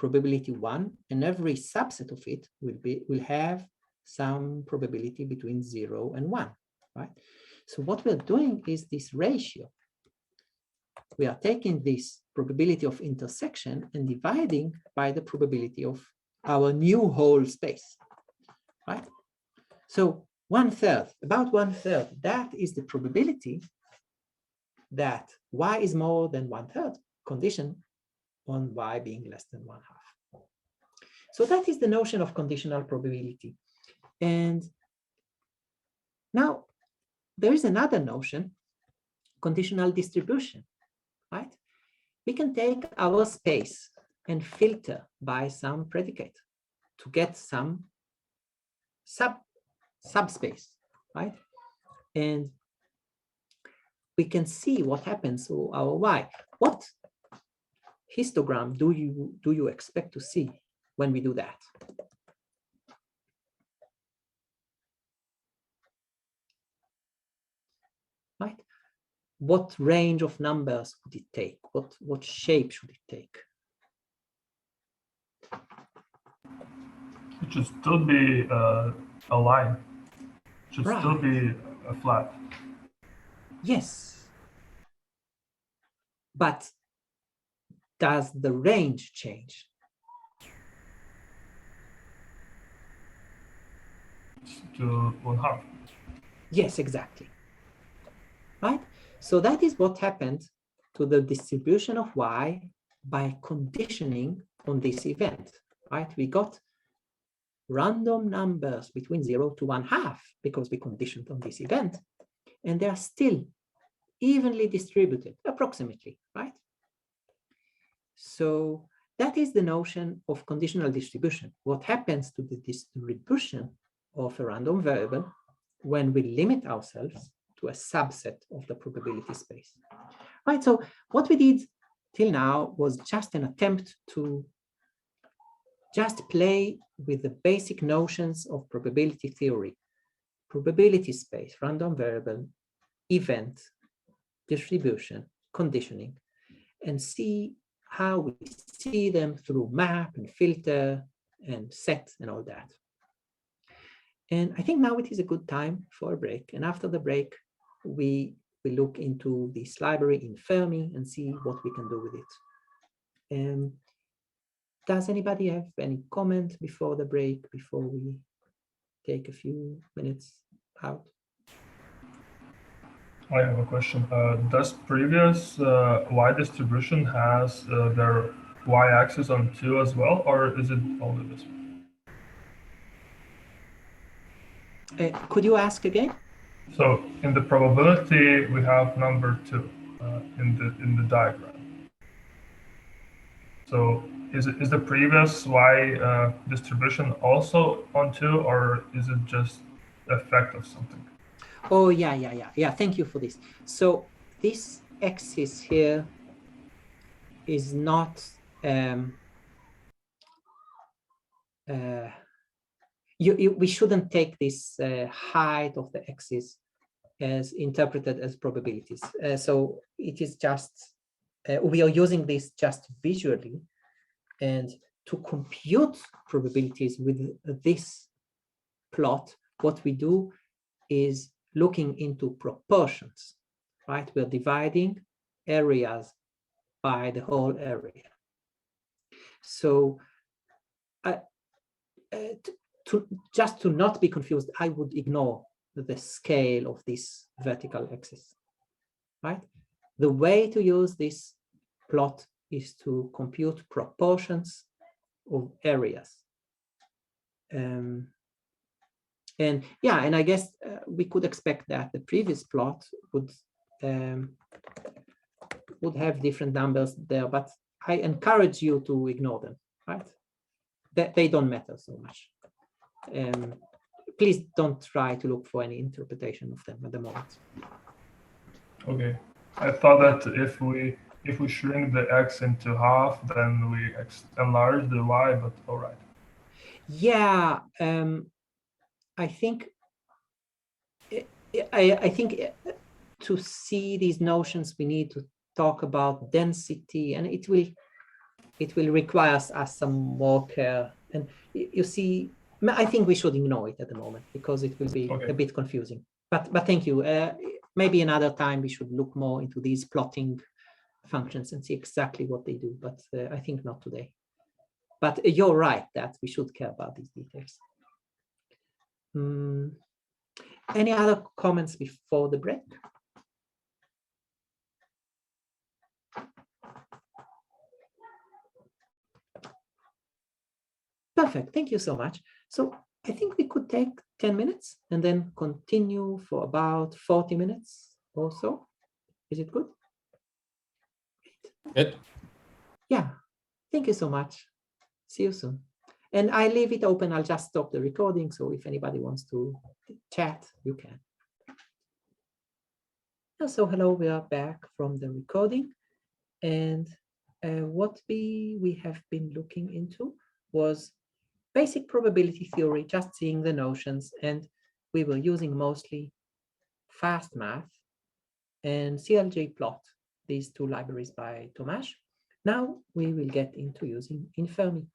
probability 1, and every subset of it will have some probability between 0 and 1, right? So what we're doing is this ratio. We are taking this probability of intersection and dividing by the probability of our new whole space, right? So 1/3, about 1/3, that is the probability that y is more than 1/3 conditioned on y being less than 1/2. So that is the notion of conditional probability. And now there is another notion, conditional distribution, right? We can take our space and filter by some predicate to get some subspace, right? And we can see what happens to our y. What histogram do you expect to see when we do that? Right? What range of numbers would it take? What shape should it take? It should still be a line. It should Right. still be a flat. Yes. But does the range change? To 1/2. Yes, exactly. Right? So that is what happened to the distribution of y by conditioning on this event, right? We got random numbers between 0 to 1/2 because we conditioned on this event, and they are still evenly distributed, approximately, right? So that is the notion of conditional distribution. What happens to the distribution of a random variable when we limit ourselves to a subset of the probability space, right? So what we did till now was just an attempt to just play with the basic notions of probability theory, probability space, random variable, event, distribution, conditioning, and see how we see them through map and filter and set and all that. And I think now it is a good time for a break. And after the break, we will look into this library Inferme and see what we can do with it. Does anybody have any comment before the break, before we take a few minutes out? I have a question. Does previous y distribution has their y-axis on 2 as well, or is it only this one? Could you ask again? So in the probability, we have number 2 in the diagram. So is the previous y distribution also on 2, or is it just effect of something? Oh, yeah. Thank you for this. So this axis here is not we shouldn't take this height of the axis as interpreted as probabilities. So it is just we are using this just visually, and to compute probabilities with this plot, what we do is looking into proportions, right? We're dividing areas by the whole area. So just to not be confused, I would ignore the scale of this vertical axis, right? The way to use this plot is to compute proportions of areas. And I guess we could expect that the previous plot would have different numbers there, but I encourage you to ignore them, right? They don't matter so much. Please don't try to look for any interpretation of them at the moment. Okay, I thought that if we shrink the x into half, then we enlarge the y, but all right. Yeah, I think to see these notions, we need to talk about density, and it will require us some more care. And you see, I think we should ignore it at the moment because it will be a bit confusing. But thank you. Maybe another time we should look more into these plotting functions and see exactly what they do. But I think not today. But you're right that we should care about these details. Any other comments before the break? Perfect. Thank you so much. So I think we could take 10 minutes and then continue for about 40 minutes or so. Is it good? Good. Yeah. Thank you so much. See you soon. And I leave it open. I'll just stop the recording. So if anybody wants to chat, you can. So hello, we are back from the recording. And what we have been looking into was basic probability theory, just seeing the notions. And we were using mostly fast math and CLJplot, these two libraries by Tomasz. Now we will get into using Inferme.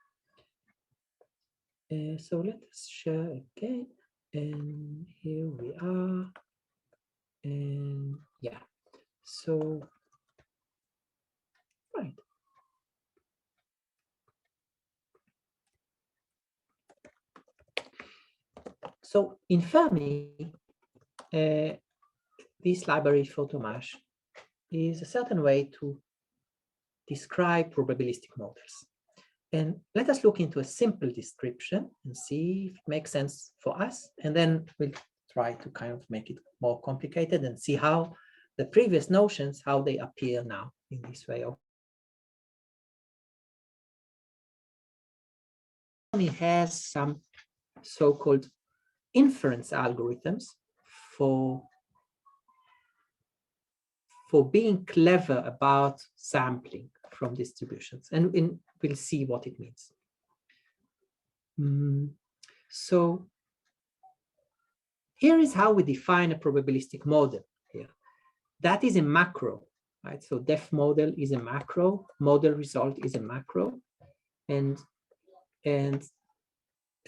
So let us share again, and here we are, and yeah, so right. So Inferme, this library for Tomasz, is a certain way to describe probabilistic models. And let us look into a simple description and see if it makes sense for us. And then we'll try to kind of make it more complicated and see how the previous notions, how they appear now in this way. It has some so-called inference algorithms for being clever about sampling, from distributions, and we'll see what it means. So here is how we define a probabilistic model here. That is a macro, right? So def model is a macro, model result is a macro, and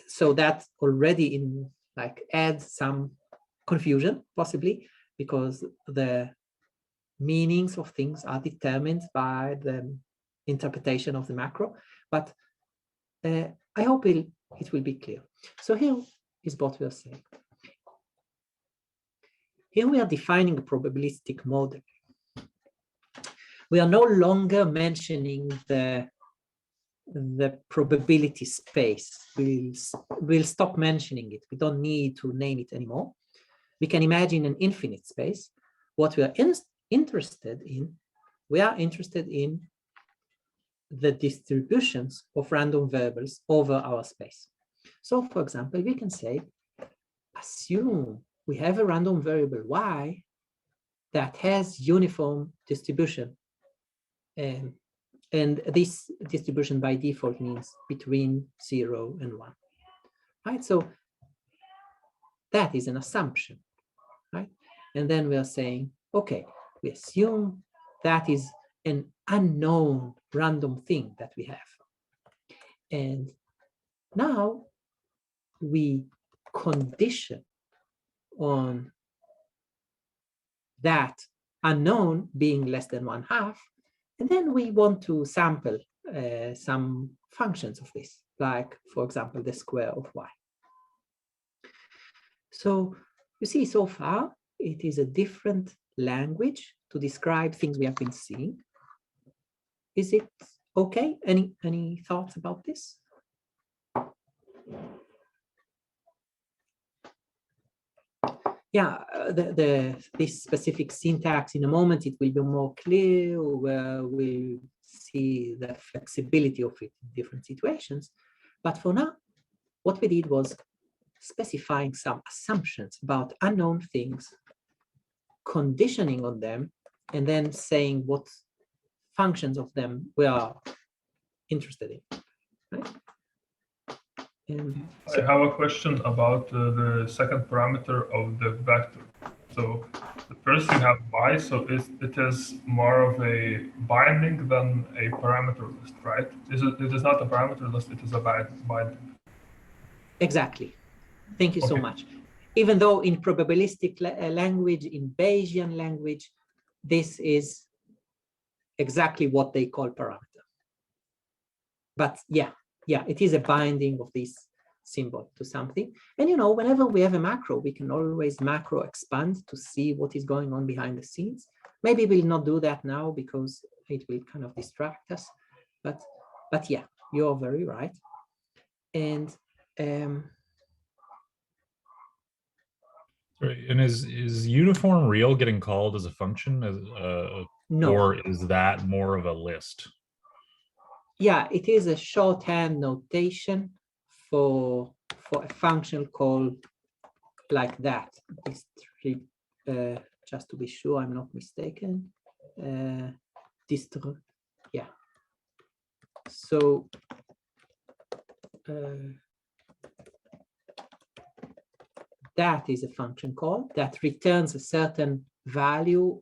so that already adds some confusion possibly, because the meanings of things are determined by the interpretation of the macro, but I hope it will be clear. So here is what we are saying. Here we are defining a probabilistic model. We are no longer mentioning the probability space. We'll stop mentioning it. We don't need to name it anymore. We can imagine an infinite space. What we are interested in, we are interested in the distributions of random variables over our space. So for example, we can say, assume we have a random variable y that has uniform distribution. And this distribution by default means between 0 and 1. Right? So that is an assumption. Right? And then we are saying, okay, we assume that is an unknown random thing that we have. And now we condition on that unknown being less than 1/2, and then we want to sample some functions of this, like, for example, the square of y. So you see, so far, it is a different language to describe things we have been seeing. Is it okay? Any thoughts about this? Yeah, this specific syntax, in a moment, it will be more clear, where we'll see the flexibility of it in different situations. But for now, what we did was specifying some assumptions about unknown things, conditioning on them, and then saying what functions of them we are interested in. Right? I have a question about the second parameter of the vector. So the first you have y, so it is more of a binding than a parameter list, right? It is not a parameter list, it is a binding. Exactly. Thank you so much. Even though in probabilistic language, in Bayesian language, this is exactly what they call parameter. But yeah, it is a binding of this symbol to something. And you know, whenever we have a macro, we can always macro expand to see what is going on behind the scenes. Maybe we'll not do that now because it will kind of distract us. But yeah, you're very right. And and is uniform real getting called as a function, no. Or is that more of a list? Yeah, it is a shorthand notation for a function called like that. Just to be sure I'm not mistaken. Yeah. So that is a function call that returns a certain value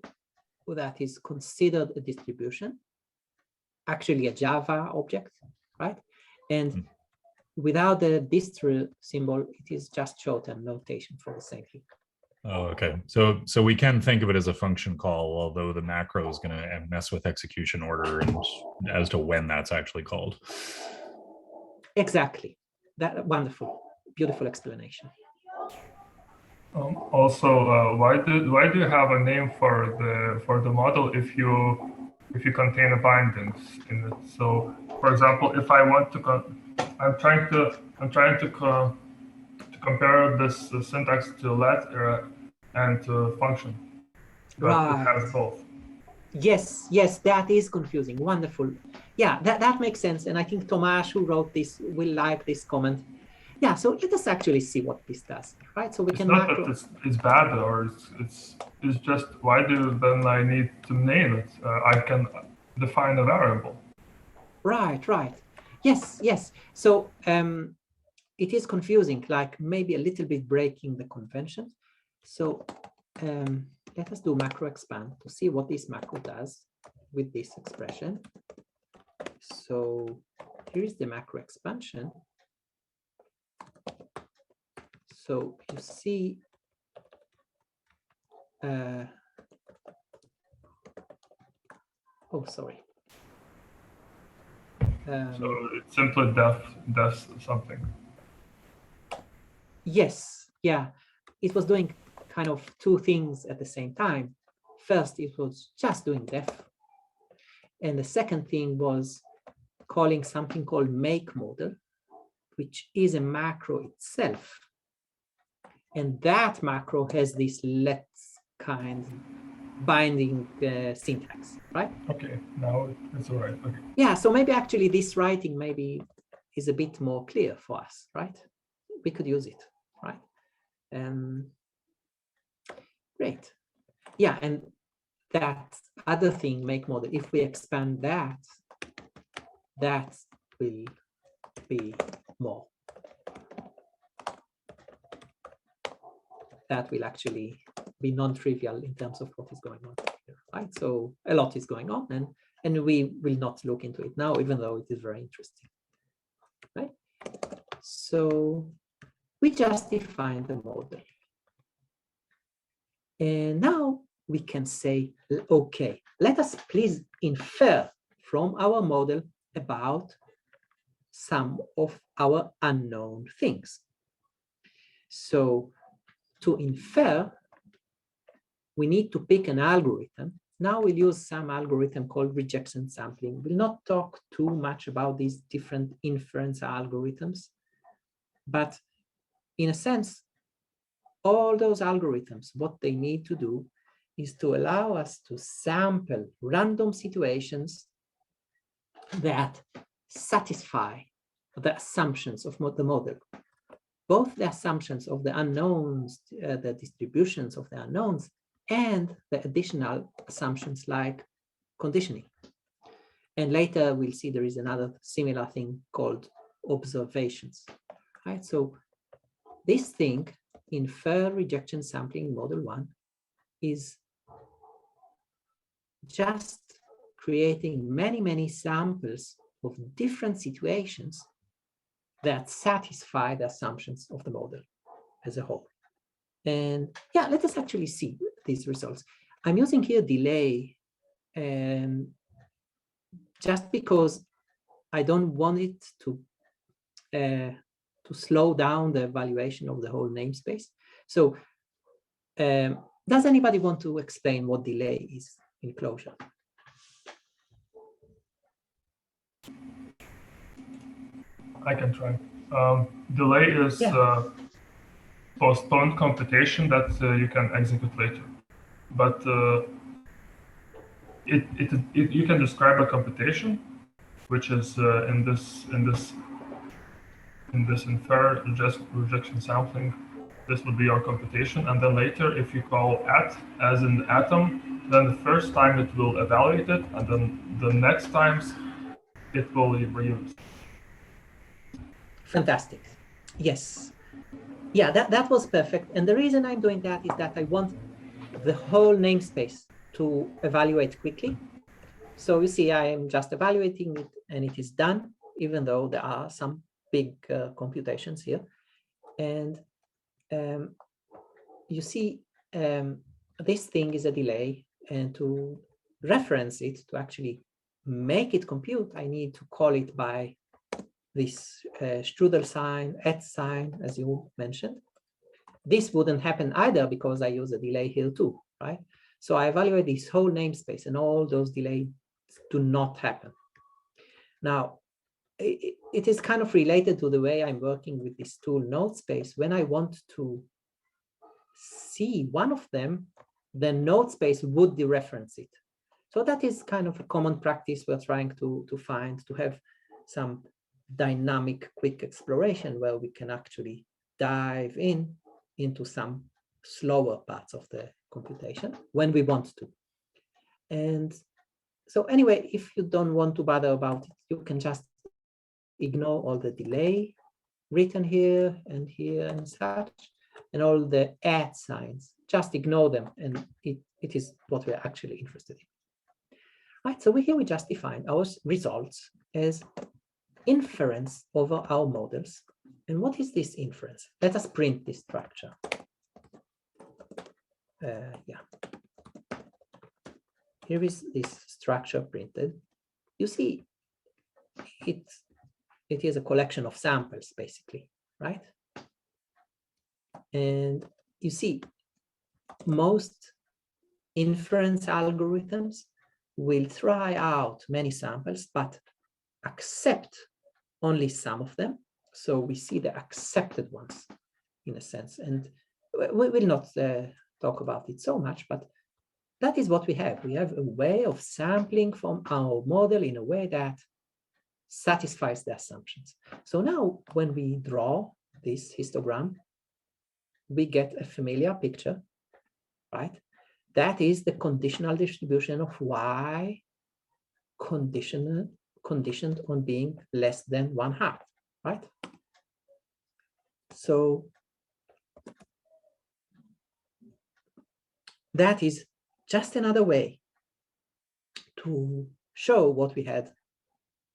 that is considered a distribution, actually a Java object, right? And without the distro symbol, it is just shorthand notation for the same thing. Oh, okay. So we can think of it as a function call, although the macro is going to mess with execution order and as to when that's actually called. Exactly. That wonderful, beautiful explanation. Also, why do you have a name for the model if you contain a bindings in it? So, for example, if I want to, I'm trying to compare this syntax to let and to function, but right. It has both. Yes, that is confusing. Wonderful. Yeah, that makes sense. And I think Tomasz, who wrote this, will like this comment. Yeah, so let us actually see what this does, right? So we can not that it's bad, or it's just, why do then I need to name it? define a variable. Right, right. Yes, yes. So it is confusing, like maybe a little bit breaking the convention. So let us do macro expand to see what this macro does with this expression. So here is the macro expansion. So you see, oh, sorry. So it simply does something. Yes, yeah. It was doing kind of two things at the same time. First, it was just doing def. And the second thing was calling something called make model, which is a macro itself. And that macro has this let's kind binding syntax, right? Okay, now it's all right. Okay. Yeah, so maybe actually this writing maybe is a bit more clear for us, right? We could use it, right? Great. Yeah, and that other thing, make model, if we expand that, that will be more. That will actually be non-trivial in terms of what is going on here, right? So a lot is going on, and we will not look into it now, even though it is very interesting, right? So we just defined the model. And now we can say, okay, let us please infer from our model about some of our unknown things. So to infer, we need to pick an algorithm. Now we'll use some algorithm called rejection sampling. We'll not talk too much about these different inference algorithms, but in a sense, all those algorithms, what they need to do is to allow us to sample random situations that satisfy the assumptions of the model, both the assumptions of the unknowns, the distributions of the unknowns, and the additional assumptions like conditioning. And later we'll see there is another similar thing called observations, right? So this thing, infer rejection sampling model 1, is just creating many, many samples of different situations that satisfy the assumptions of the model as a whole. And yeah, let us actually see these results. I'm using here delay just because I don't want it to slow down the evaluation of the whole namespace. So does anybody want to explain what delay is in Clojure? I can try. Delay is postponed computation that you can execute later. But you can describe a computation, which is in this infer rejection sampling. This would be our computation, and then later, if you call at as in atom, then the first time it will evaluate it, and then the next times it will reuse. Fantastic. Yes. Yeah, that was perfect. And the reason I'm doing that is that I want the whole namespace to evaluate quickly. So you see, I am just evaluating it and it is done, even though there are some big computations here. And you see, this thing is a delay, and to reference it, to actually make it compute, I need to call it by this strudel sign, @ sign, as you mentioned. This wouldn't happen either because I use a delay here too, right? So I evaluate this whole namespace and all those delays do not happen. Now, it is kind of related to the way I'm working with this tool Nodespace. When I want to see one of them, the Nodespace would dereference it. So that is kind of a common practice we're trying to find, to have some dynamic quick exploration where we can actually dive into some slower parts of the computation when we want to. And So anyway, if you don't want to bother about it, you can just ignore all the delay written here and such, and all the @ signs. Just ignore them, and it is what we're actually interested in. Right, so here we just define our results as inference over our models. And what is this inference? Let us print this structure. Yeah. Here is this structure printed. You see, it is a collection of samples, basically, right? And you see, most inference algorithms will try out many samples, but accept only some of them. So we see the accepted ones, in a sense. And we will not talk about it so much, but that is what we have. We have a way of sampling from our model in a way that satisfies the assumptions. So now when we draw this histogram, we get a familiar picture, right? That is the conditional distribution of y conditioned on being less than 1/2, right? So that is just another way to show what we had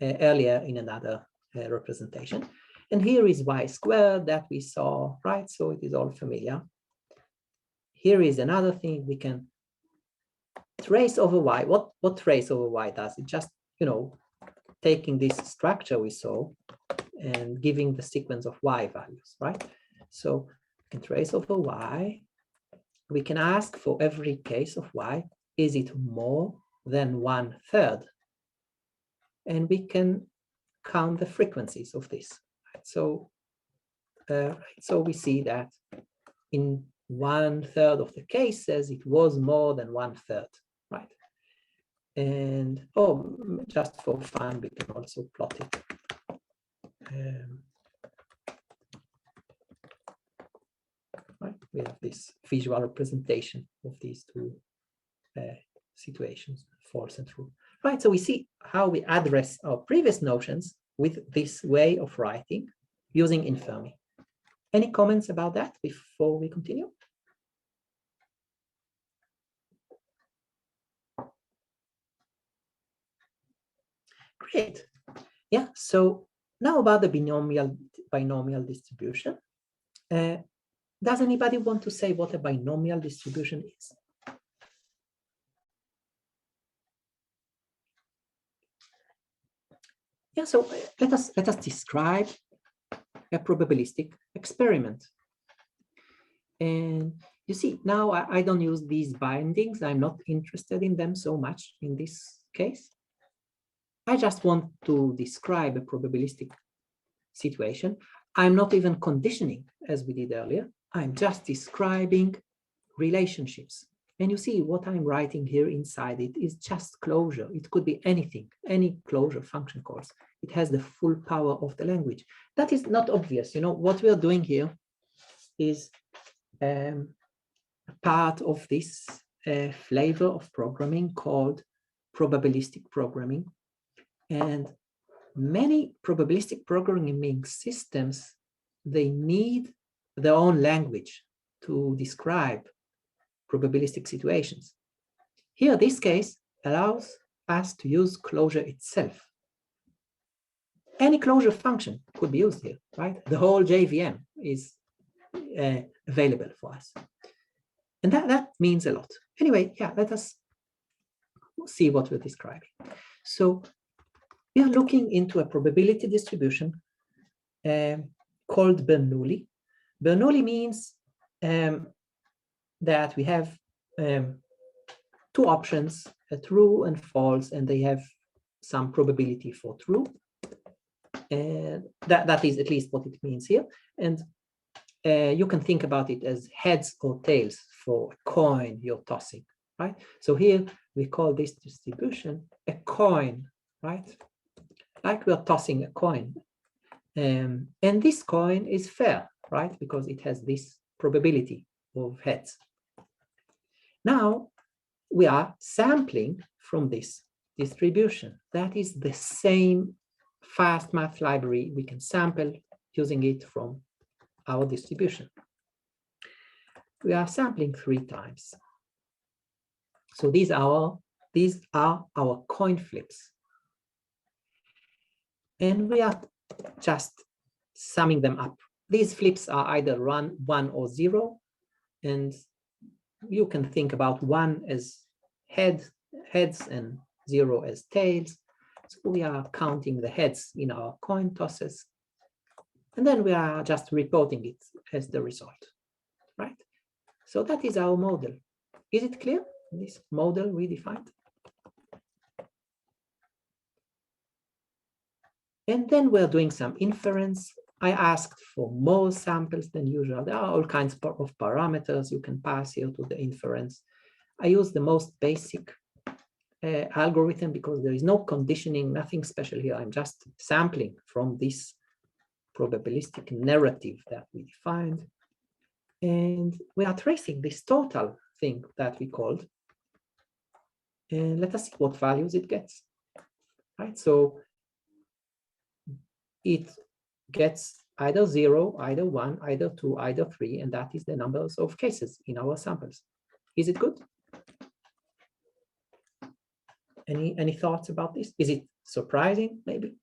earlier in another representation. And here is y² that we saw, right? So it is all familiar. Here is another thing we can trace over y. What trace over y does? It just, taking this structure we saw and giving the sequence of y values, right? So we can trace over y. We can ask for every case of y, is it more than 1/3? And we can count the frequencies of this. Right? So we see that in 1/3 of the cases, it was more than 1/3, right? And just for fun, we can also plot it. Right? We have this visual representation of these two situations, false and true. Right, so we see how we address our previous notions with this way of writing using Inferme. Any comments about that before we continue? Great. Yeah, so now about the binomial distribution. Does anybody want to say what a binomial distribution is? Yeah, so let us describe a probabilistic experiment. And you see, now I don't use these bindings. I'm not interested in them so much in this case. I just want to describe a probabilistic situation. I'm not even conditioning as we did earlier. I'm just describing relationships. And you see what I'm writing here inside it is just Clojure. It could be anything, any Clojure function calls. It has the full power of the language. That is not obvious. What we are doing here is a part of this flavor of programming called probabilistic programming. And many probabilistic programming systems, they need their own language to describe probabilistic situations. Here, this case allows us to use Clojure itself. Any Clojure function could be used here, right? The whole JVM is available for us. And that means a lot. Anyway, yeah, let us see what we're describing. So we are looking into a probability distribution called Bernoulli. Bernoulli means that we have two options, a true and false, and they have some probability for true. And that is at least what it means here. And you can think about it as heads or tails for a coin you're tossing, right? So here we call this distribution a coin, right? Like we're tossing a coin. And this coin is fair, right? Because it has this probability of heads. Now we are sampling from this Distribution. That is the same fast math library. We can sample using it from our distribution. We are sampling 3 times. So these are our coin flips. And we are just summing them up. These flips are either 1 or 0. And you can think about 1 as heads and 0 as tails. So we are counting the heads in our coin tosses. And then we are just reporting it as the result, right? So that is our model. Is it clear, this model we defined? And then we're doing some inference. I asked for more samples than usual. There are all kinds of parameters you can pass here to the inference. I use the most basic algorithm because there is no conditioning, nothing special here. I'm just sampling from this probabilistic narrative that we defined. And we are tracing this total thing that we called. And let us see what values it gets, right? So it gets either 0, either 1, either 2, either 3, and that is the numbers of cases in our samples. Is it good? Any thoughts about this? Is it surprising, maybe?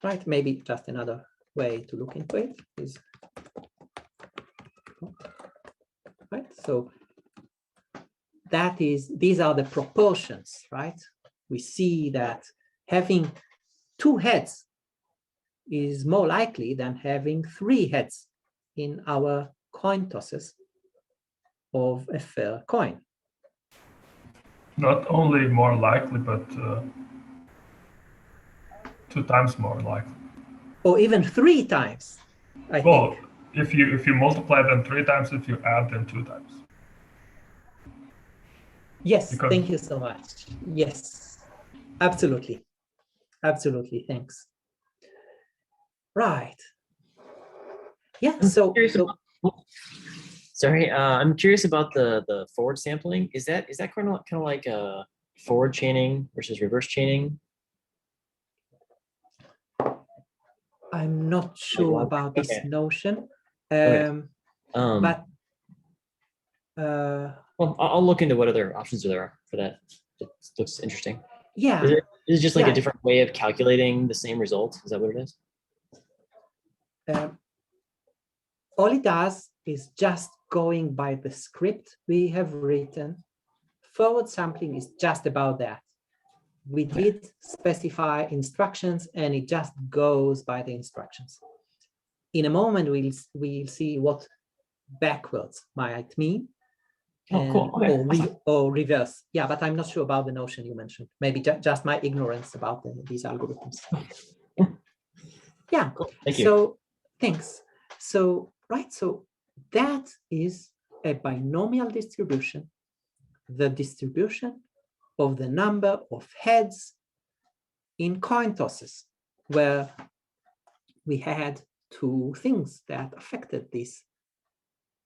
Right, maybe just another way to look into it is, right? So that is, these are the proportions, right? We see that having 2 heads is more likely than having 3 heads in our coin tosses of a fair coin. Not only more likely, but 2 times more likely. Or even 3 times, I Well, think. if you multiply them 3 times, if you add them 2 times. Yes, Because thank you so much. Yes, absolutely. Absolutely, thanks. Right. Yeah, so sorry, I'm curious about the forward sampling. Is that kind of like a forward chaining versus reverse chaining? I'm not sure about this notion, Okay. but well, I'll look into what other options there are for that. It looks interesting. yeah, is it just like a different way of calculating the same result? Is that what it is? All it does is just going by the script we have written. Forward sampling is just about that. We did specify instructions and it just goes by the instructions. In a moment, we'll see what backwards might mean. Oh, cool. Okay. Or reverse. Yeah, but I'm not sure about the notion you mentioned. Maybe just my ignorance about these algorithms. Yeah, cool. Thank you. So thanks. So, right, so that is a binomial distribution, the distribution of the number of heads in coin tosses, where we had 2 things that affected this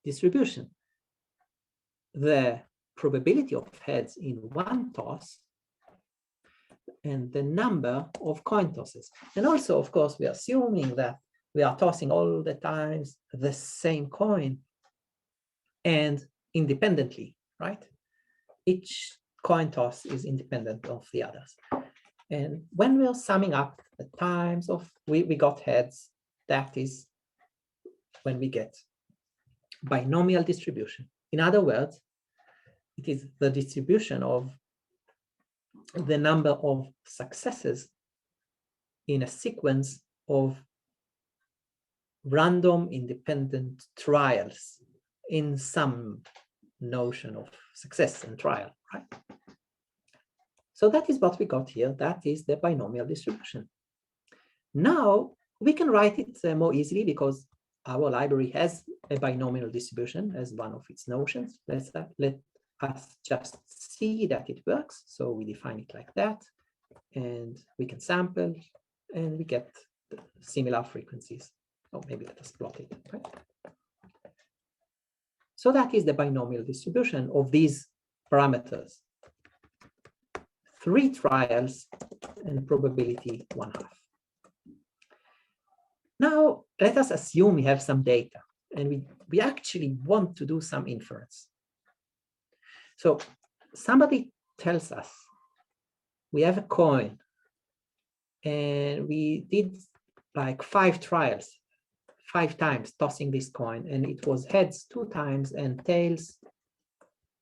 distribution. The probability of heads in one toss and the number of coin tosses. And also, of course, we are assuming that we are tossing all the times the same coin and independently, right? Each coin toss is independent of the others. And when we are summing up the times of we got heads, that is when we get binomial distribution. In other words, it is the distribution of the number of successes in a sequence of random independent trials in some notion of success and trial, right? So that is what we got here. That is the binomial distribution. Now we can write it more easily because our library has a binomial distribution as one of its notions. Let us just see that it works. So we define it like that, and we can sample, and we get similar frequencies. Oh, maybe let us plot it. Right? So that is the binomial distribution of these parameters. 3 trials and probability 1/2. Now, let us assume we have some data and we actually want to do some inference. So somebody tells us we have a coin and we did like 5 trials, 5 times tossing this coin, and it was heads 2 times and tails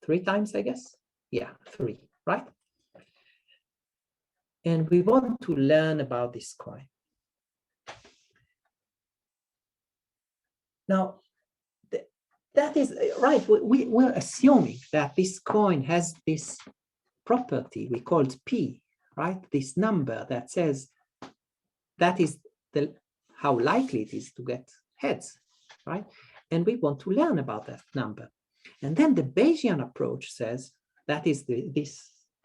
3 times, I guess. Yeah, 3, right? And we want to learn about this coin. Now, that is right. We're assuming that this coin has this property we called P, right? This number that says that is how likely it is to get heads, right? And we want to learn about that number. And then the Bayesian approach says that is this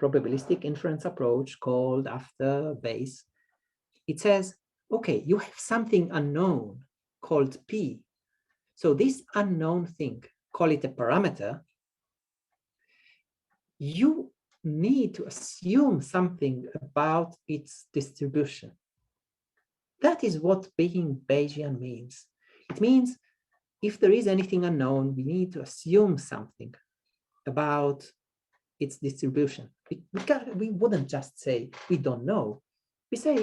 probabilistic inference approach called after Bayes. It says, okay, you have something unknown called P. So this unknown thing, call it a parameter, you need to assume something about its distribution. That is what being Bayesian means. It means if there is anything unknown, we need to assume something about its distribution. We wouldn't just say we don't know. We say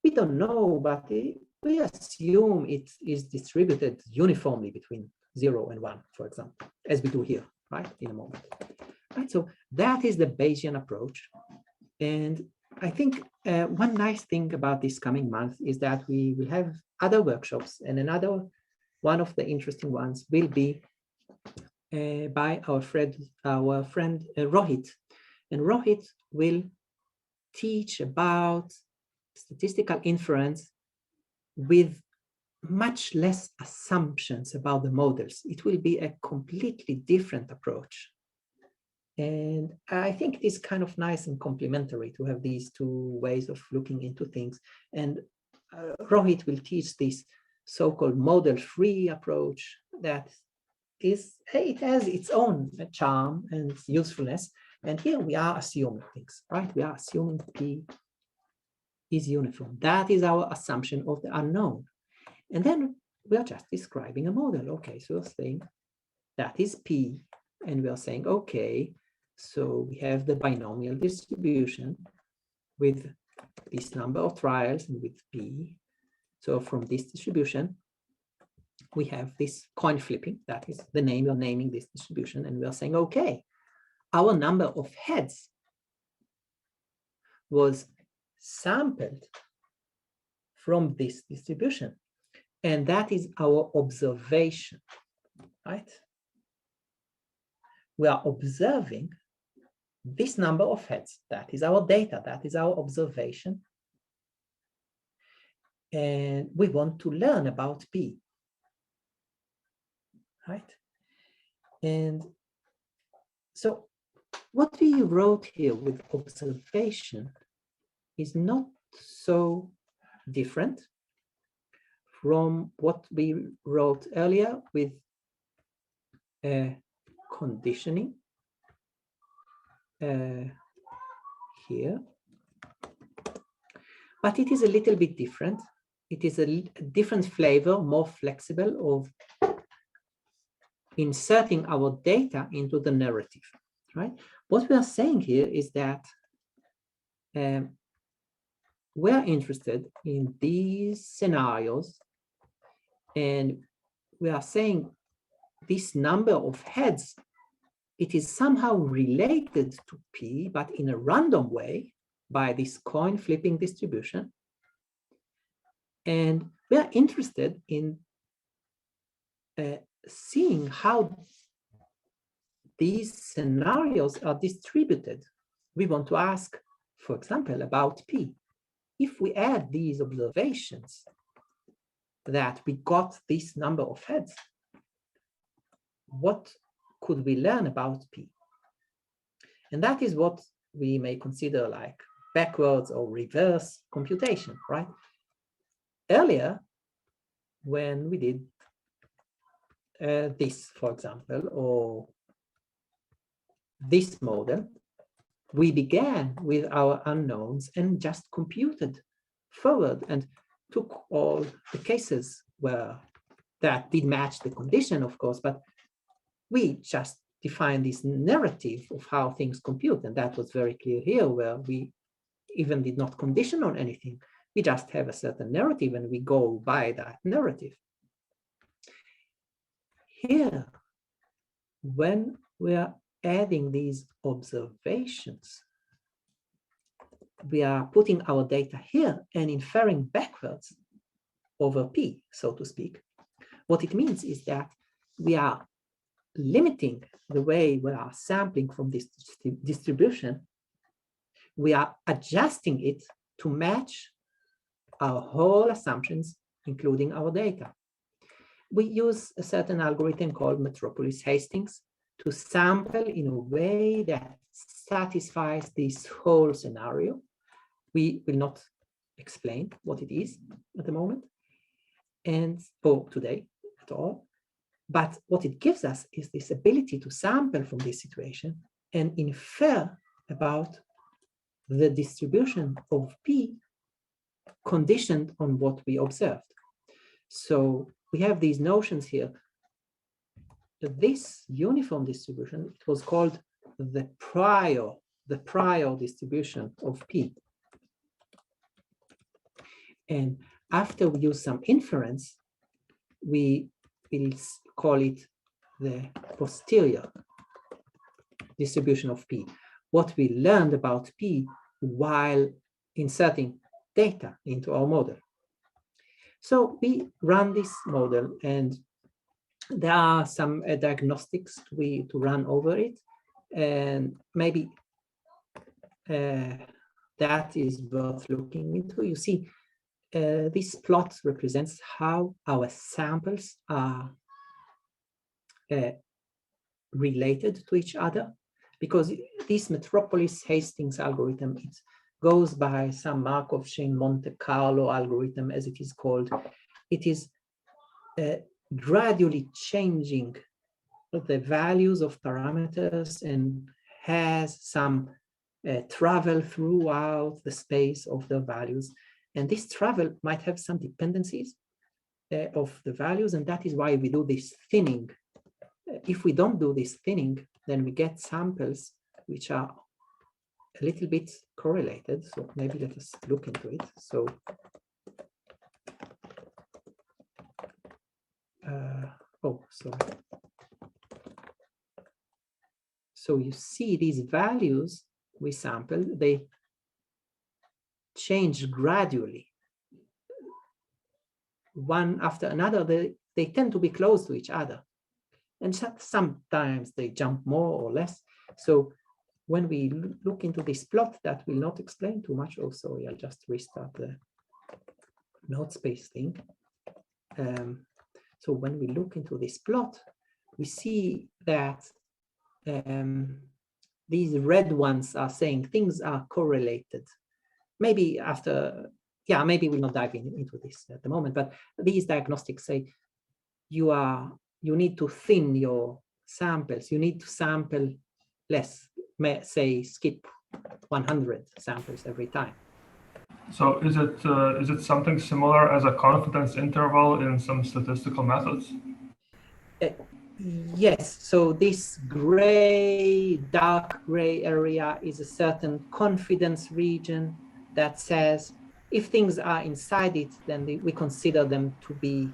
we don't know, but we assume it is distributed uniformly between 0 and 1, for example, as we do here, right, in a moment. Right, so that is the Bayesian approach. And I think one nice thing about this coming month is that we will have other workshops, and another one of the interesting ones will be by our friend Rohit. And Rohit will teach about statistical inference with much less assumptions about the models. It will be a completely different approach. And I think it is kind of nice and complementary to have these 2 ways of looking into things. And Rohit will teach this so-called model-free approach that is, it has its own charm and its usefulness. And here we are assuming things, right? We are assuming P is uniform. That is our assumption of the unknown. And then we are just describing a model. Okay, so we're saying that is P. And we are saying, okay, so we have the binomial distribution with this number of trials and with P. So from this distribution, we have this coin flipping. That is the name you're naming this distribution. And we are saying, okay, our number of heads was sampled from this distribution. And that is our observation, right? We are observing this number of heads. That is our data. That is our observation. And we want to learn about P, right? And so what we wrote here with observation is not so different from what we wrote earlier with conditioning here, but it is a little bit different. It is a different flavor, more flexible of inserting our data into the narrative, right? What we are saying here is that we're interested in these scenarios, and we are saying this number of heads, it is somehow related to P, but in a random way by this coin flipping distribution. And we are interested in seeing how these scenarios are distributed. We want to ask, for example, about P. If we add these observations that we got this number of heads, what could we learn about P? And that is what we may consider like backwards or reverse computation, right? Earlier, when we did this, for example, or this model, we began with our unknowns and just computed forward and took all the cases where that did match the condition, of course, but we just defined this narrative of how things compute. And that was very clear here, where we even did not condition on anything. We just have a certain narrative and we go by that narrative. Here, when we are adding these observations, we are putting our data here and inferring backwards over P, so to speak. What it means is that we are limiting the way we are sampling from this distribution. We are adjusting it to match our whole assumptions, including our data. We use a certain algorithm called Metropolis Hastings to sample in a way that satisfies this whole scenario. We will not explain what it is at the moment, and for today at all. But what it gives us is this ability to sample from this situation and infer about the distribution of P conditioned on what we observed. So we have these notions here. This uniform distribution, it was called the prior distribution of P. And after we use some inference, we will call it the posterior distribution of P. What we learned about P while inserting data into our model. So we run this model, and there are some diagnostics to run over it, and maybe that is worth looking into. You see, this plot represents how our samples are related to each other, because this Metropolis Hastings algorithm, it goes by some Markov chain Monte Carlo algorithm, as it is called. It is gradually changing the values of parameters and has some travel throughout the space of the values. And this travel might have some dependencies of the values, and that is why we do this thinning. If we don't do this thinning, then we get samples which are a little bit correlated. So maybe let us look into it. So so you see these values we sampled, they change gradually. One after another, they tend to be close to each other. And sometimes they jump more or less. So when we look into this plot, that will not explain too much. Oh, sorry, I'll just restart the Namespace thing. So when we look into this plot, we see that these red ones are saying things are correlated. Maybe after, yeah, maybe we'll not dive into this at the moment, but these diagnostics say you need to thin your samples. You need to sample less, say skip 100 samples every time. So is it something similar as a confidence interval in some statistical methods? Yes. So this gray, dark gray area is a certain confidence region that says if things are inside it, then we consider them to be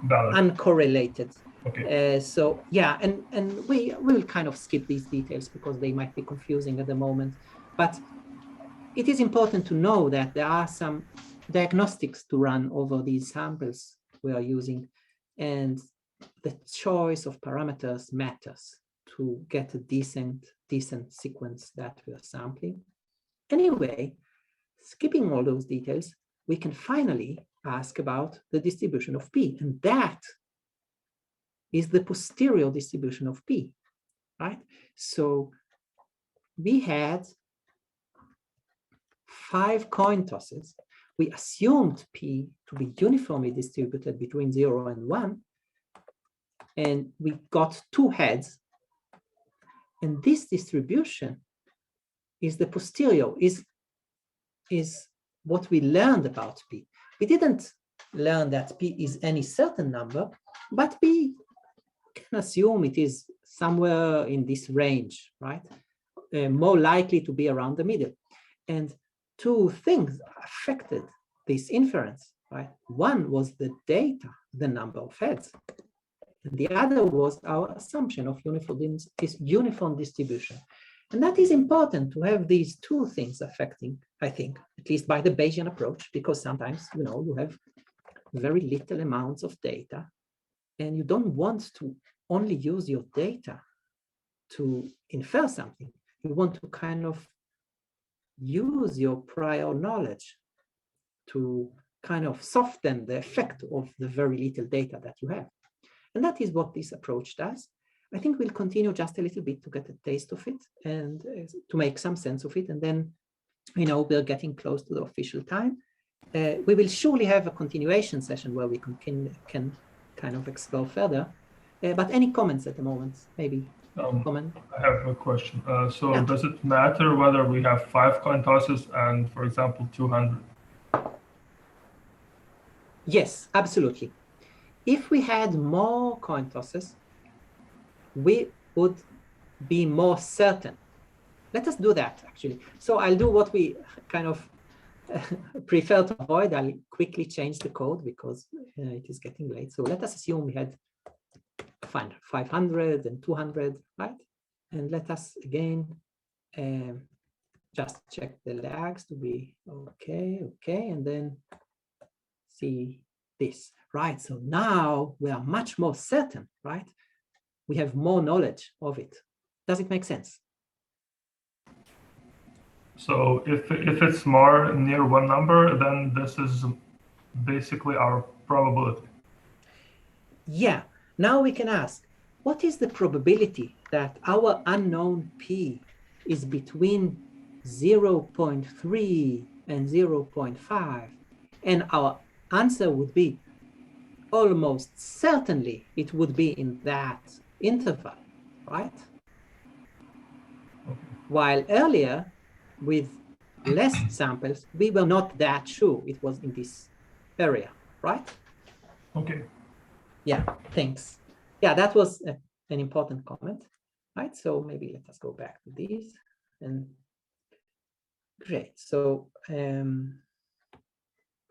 uncorrelated. Okay. So yeah, and we will kind of skip these details because they might be confusing at the moment. But it is important to know that there are some diagnostics to run over these samples we are using, and the choice of parameters matters to get a decent sequence that we are sampling. Anyway, skipping all those details, we can finally ask about the distribution of P, and that is the posterior distribution of P, right? So we had 5 coin tosses. We assumed P to be uniformly distributed between 0 and 1, and we got 2 heads. And this distribution is the posterior, is what we learned about P. We didn't learn that P is any certain number, but we can assume it is somewhere in this range, right? More likely to be around the middle. And 2 things affected this inference, right? One was the data, the number of heads. And the other was our assumption of uniform distribution. And that is important to have these 2 things affecting, I think, at least by the Bayesian approach, because sometimes, you have very little amounts of data, and you don't want to only use your data to infer something. You want to kind of use your prior knowledge to kind of soften the effect of the very little data that you have. And that is what this approach does. I think we'll continue just a little bit to get a taste of it and to make some sense of it. And then, we're getting close to the official time. We will surely have a continuation session where we can kind of explore further. But any comments at the moment? Maybe comment? I have a question. So does it matter whether we have 5 coin tosses and, for example, 200? Yes, absolutely. If we had more coin tosses, we would be more certain. Let us do that, actually. So I'll do what we kind of prefer to avoid. I'll quickly change the code because it is getting late. So let us assume we had 500 and 200, right? And let us again just check the lags to be okay, and then see this, right? So now we are much more certain, right? We have more knowledge of it. Does it make sense? So if it's more near one number, then this is basically our probability. Yeah. Now we can ask, what is the probability that our unknown P is between 0.3 and 0.5? And our answer would be, almost certainly it would be in that interval, right? While earlier, with less samples, we were not that sure it was in this area, right? Okay. Yeah, thanks. Yeah, that was an important comment, right? So maybe let us go back to these. And great. So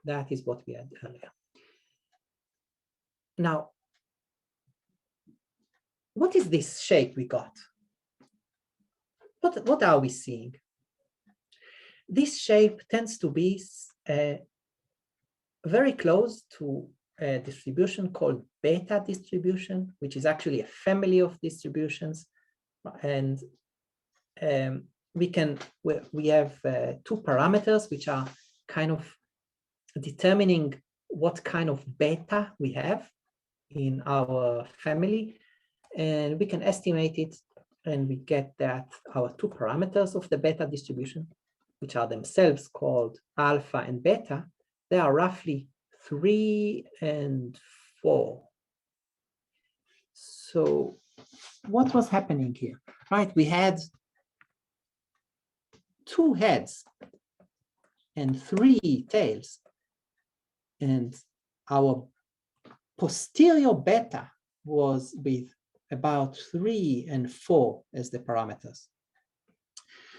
that is what we had earlier. Now, what is this shape we got? What are we seeing? This shape tends to be very close to a distribution called beta distribution, which is actually a family of distributions. And we have 2 parameters which are kind of determining what kind of beta we have in our family. And we can estimate it, and we get that our 2 parameters of the beta distribution, which are themselves called alpha and beta, they are roughly 3 and 4. So what was happening here, right? We had 2 heads and 3 tails, and our posterior beta was with about 3 and 4 as the parameters.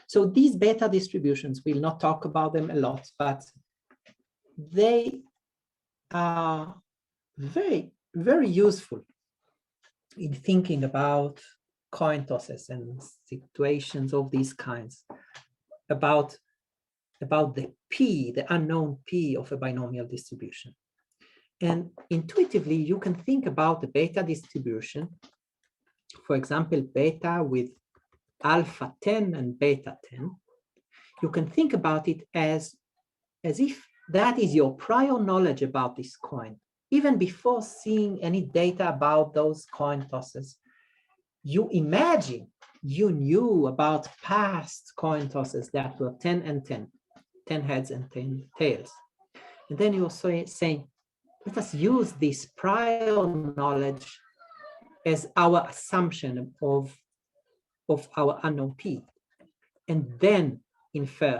So these beta distributions, we'll not talk about them a lot, but they are very, very useful in thinking about coin tosses and situations of these kinds, about the P, the unknown P of a binomial distribution. And intuitively, you can think about the beta distribution, for example, beta with alpha 10 and beta 10. You can think about it as if that is your prior knowledge about this coin. Even before seeing any data about those coin tosses, you imagine you knew about past coin tosses that were 10 and 10, 10 heads and 10 tails. And then you're saying, let us use this prior knowledge as our assumption of our unknown P, and then infer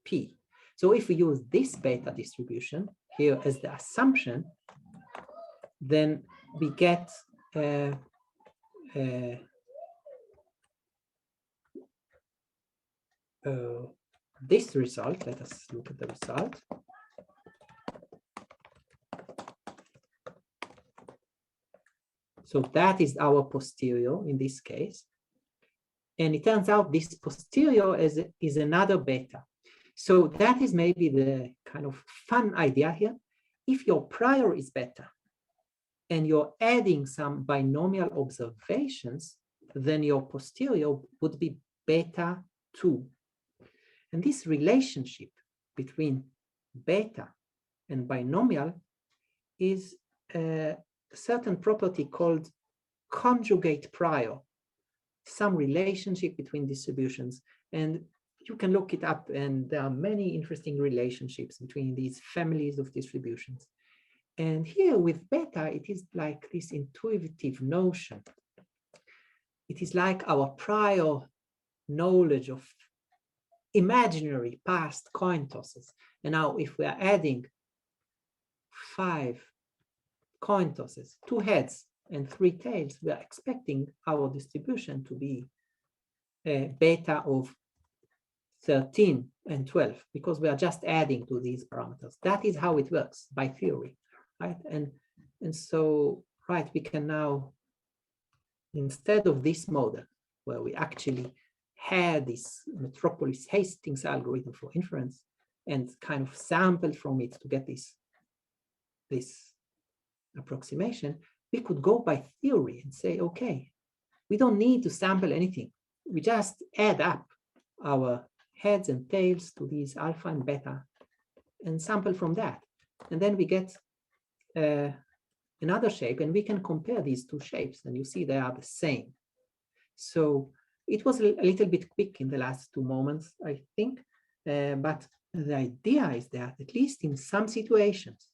P. So if we use this beta distribution here as the assumption, then we get this result. Let us look at the result. So that is our posterior in this case. And it turns out this posterior is another beta. So that is maybe the kind of fun idea here. If your prior is beta and you're adding some binomial observations, then your posterior would be beta 2. And this relationship between beta and binomial is a certain property called conjugate prior, some relationship between distributions. And you can look it up, and there are many interesting relationships between these families of distributions. And here with beta, it is like this intuitive notion. It is like our prior knowledge of imaginary past coin tosses. And now if we are adding 5 coin tosses, 2 heads and 3 tails, we are expecting our distribution to be a beta of 13 and 12, because we are just adding to these parameters. That is how it works by theory, right? And so, right, we can now, instead of this model, where we actually had this Metropolis Hastings algorithm for inference and kind of sampled from it to get this approximation, we could go by theory and say, okay, we don't need to sample anything. We just add up our heads and tails to these alpha and beta and sample from that. And then we get another shape, and we can compare these 2 shapes, and you see they are the same. So it was a little bit quick in the last 2 moments, I think, but the idea is that at least in some situations,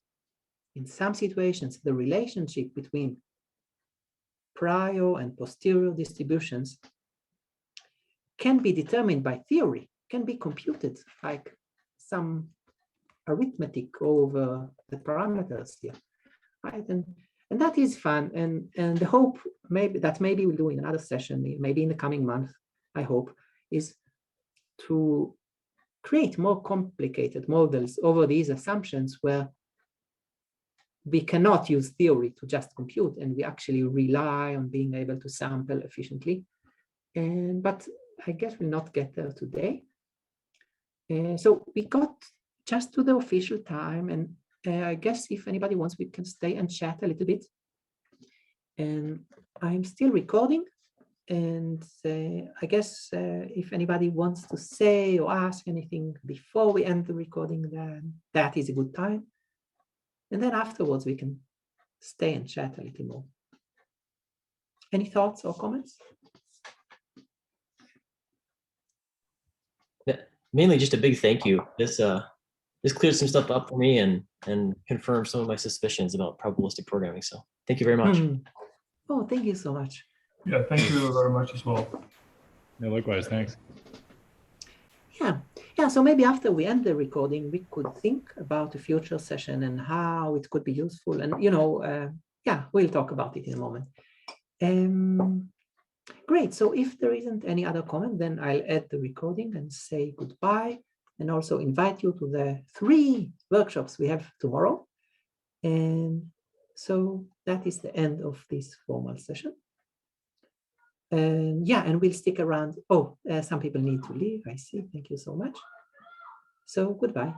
the relationship between prior and posterior distributions can be determined by theory, can be computed like some arithmetic over the parameters here, right? And that is fun. And the hope maybe we'll do in another session, maybe in the coming month, I hope, is to create more complicated models over these assumptions where we cannot use theory to just compute, and we actually rely on being able to sample efficiently. But I guess we'll not get there today. So we got just to the official time, and I guess if anybody wants, we can stay and chat a little bit. And I'm still recording, and I guess if anybody wants to say or ask anything before we end the recording, then that is a good time. And then afterwards, we can stay and chat a little more. Any thoughts or comments? Yeah, mainly just a big thank you. This cleared some stuff up for me and confirmed some of my suspicions about probabilistic programming. So thank you very much. Oh, thank you so much. Yeah, thank you very much as well. Yeah, likewise. Thanks. Yeah. So maybe after we end the recording, we could think about a future session and how it could be useful. And yeah, we'll talk about it in a moment. Great. So if there isn't any other comment, then I'll end the recording and say goodbye, and also invite you to the 3 workshops we have tomorrow. And so that is the end of this formal session. Yeah, and we'll stick around. Oh, some people need to leave. I see. Thank you so much. So goodbye.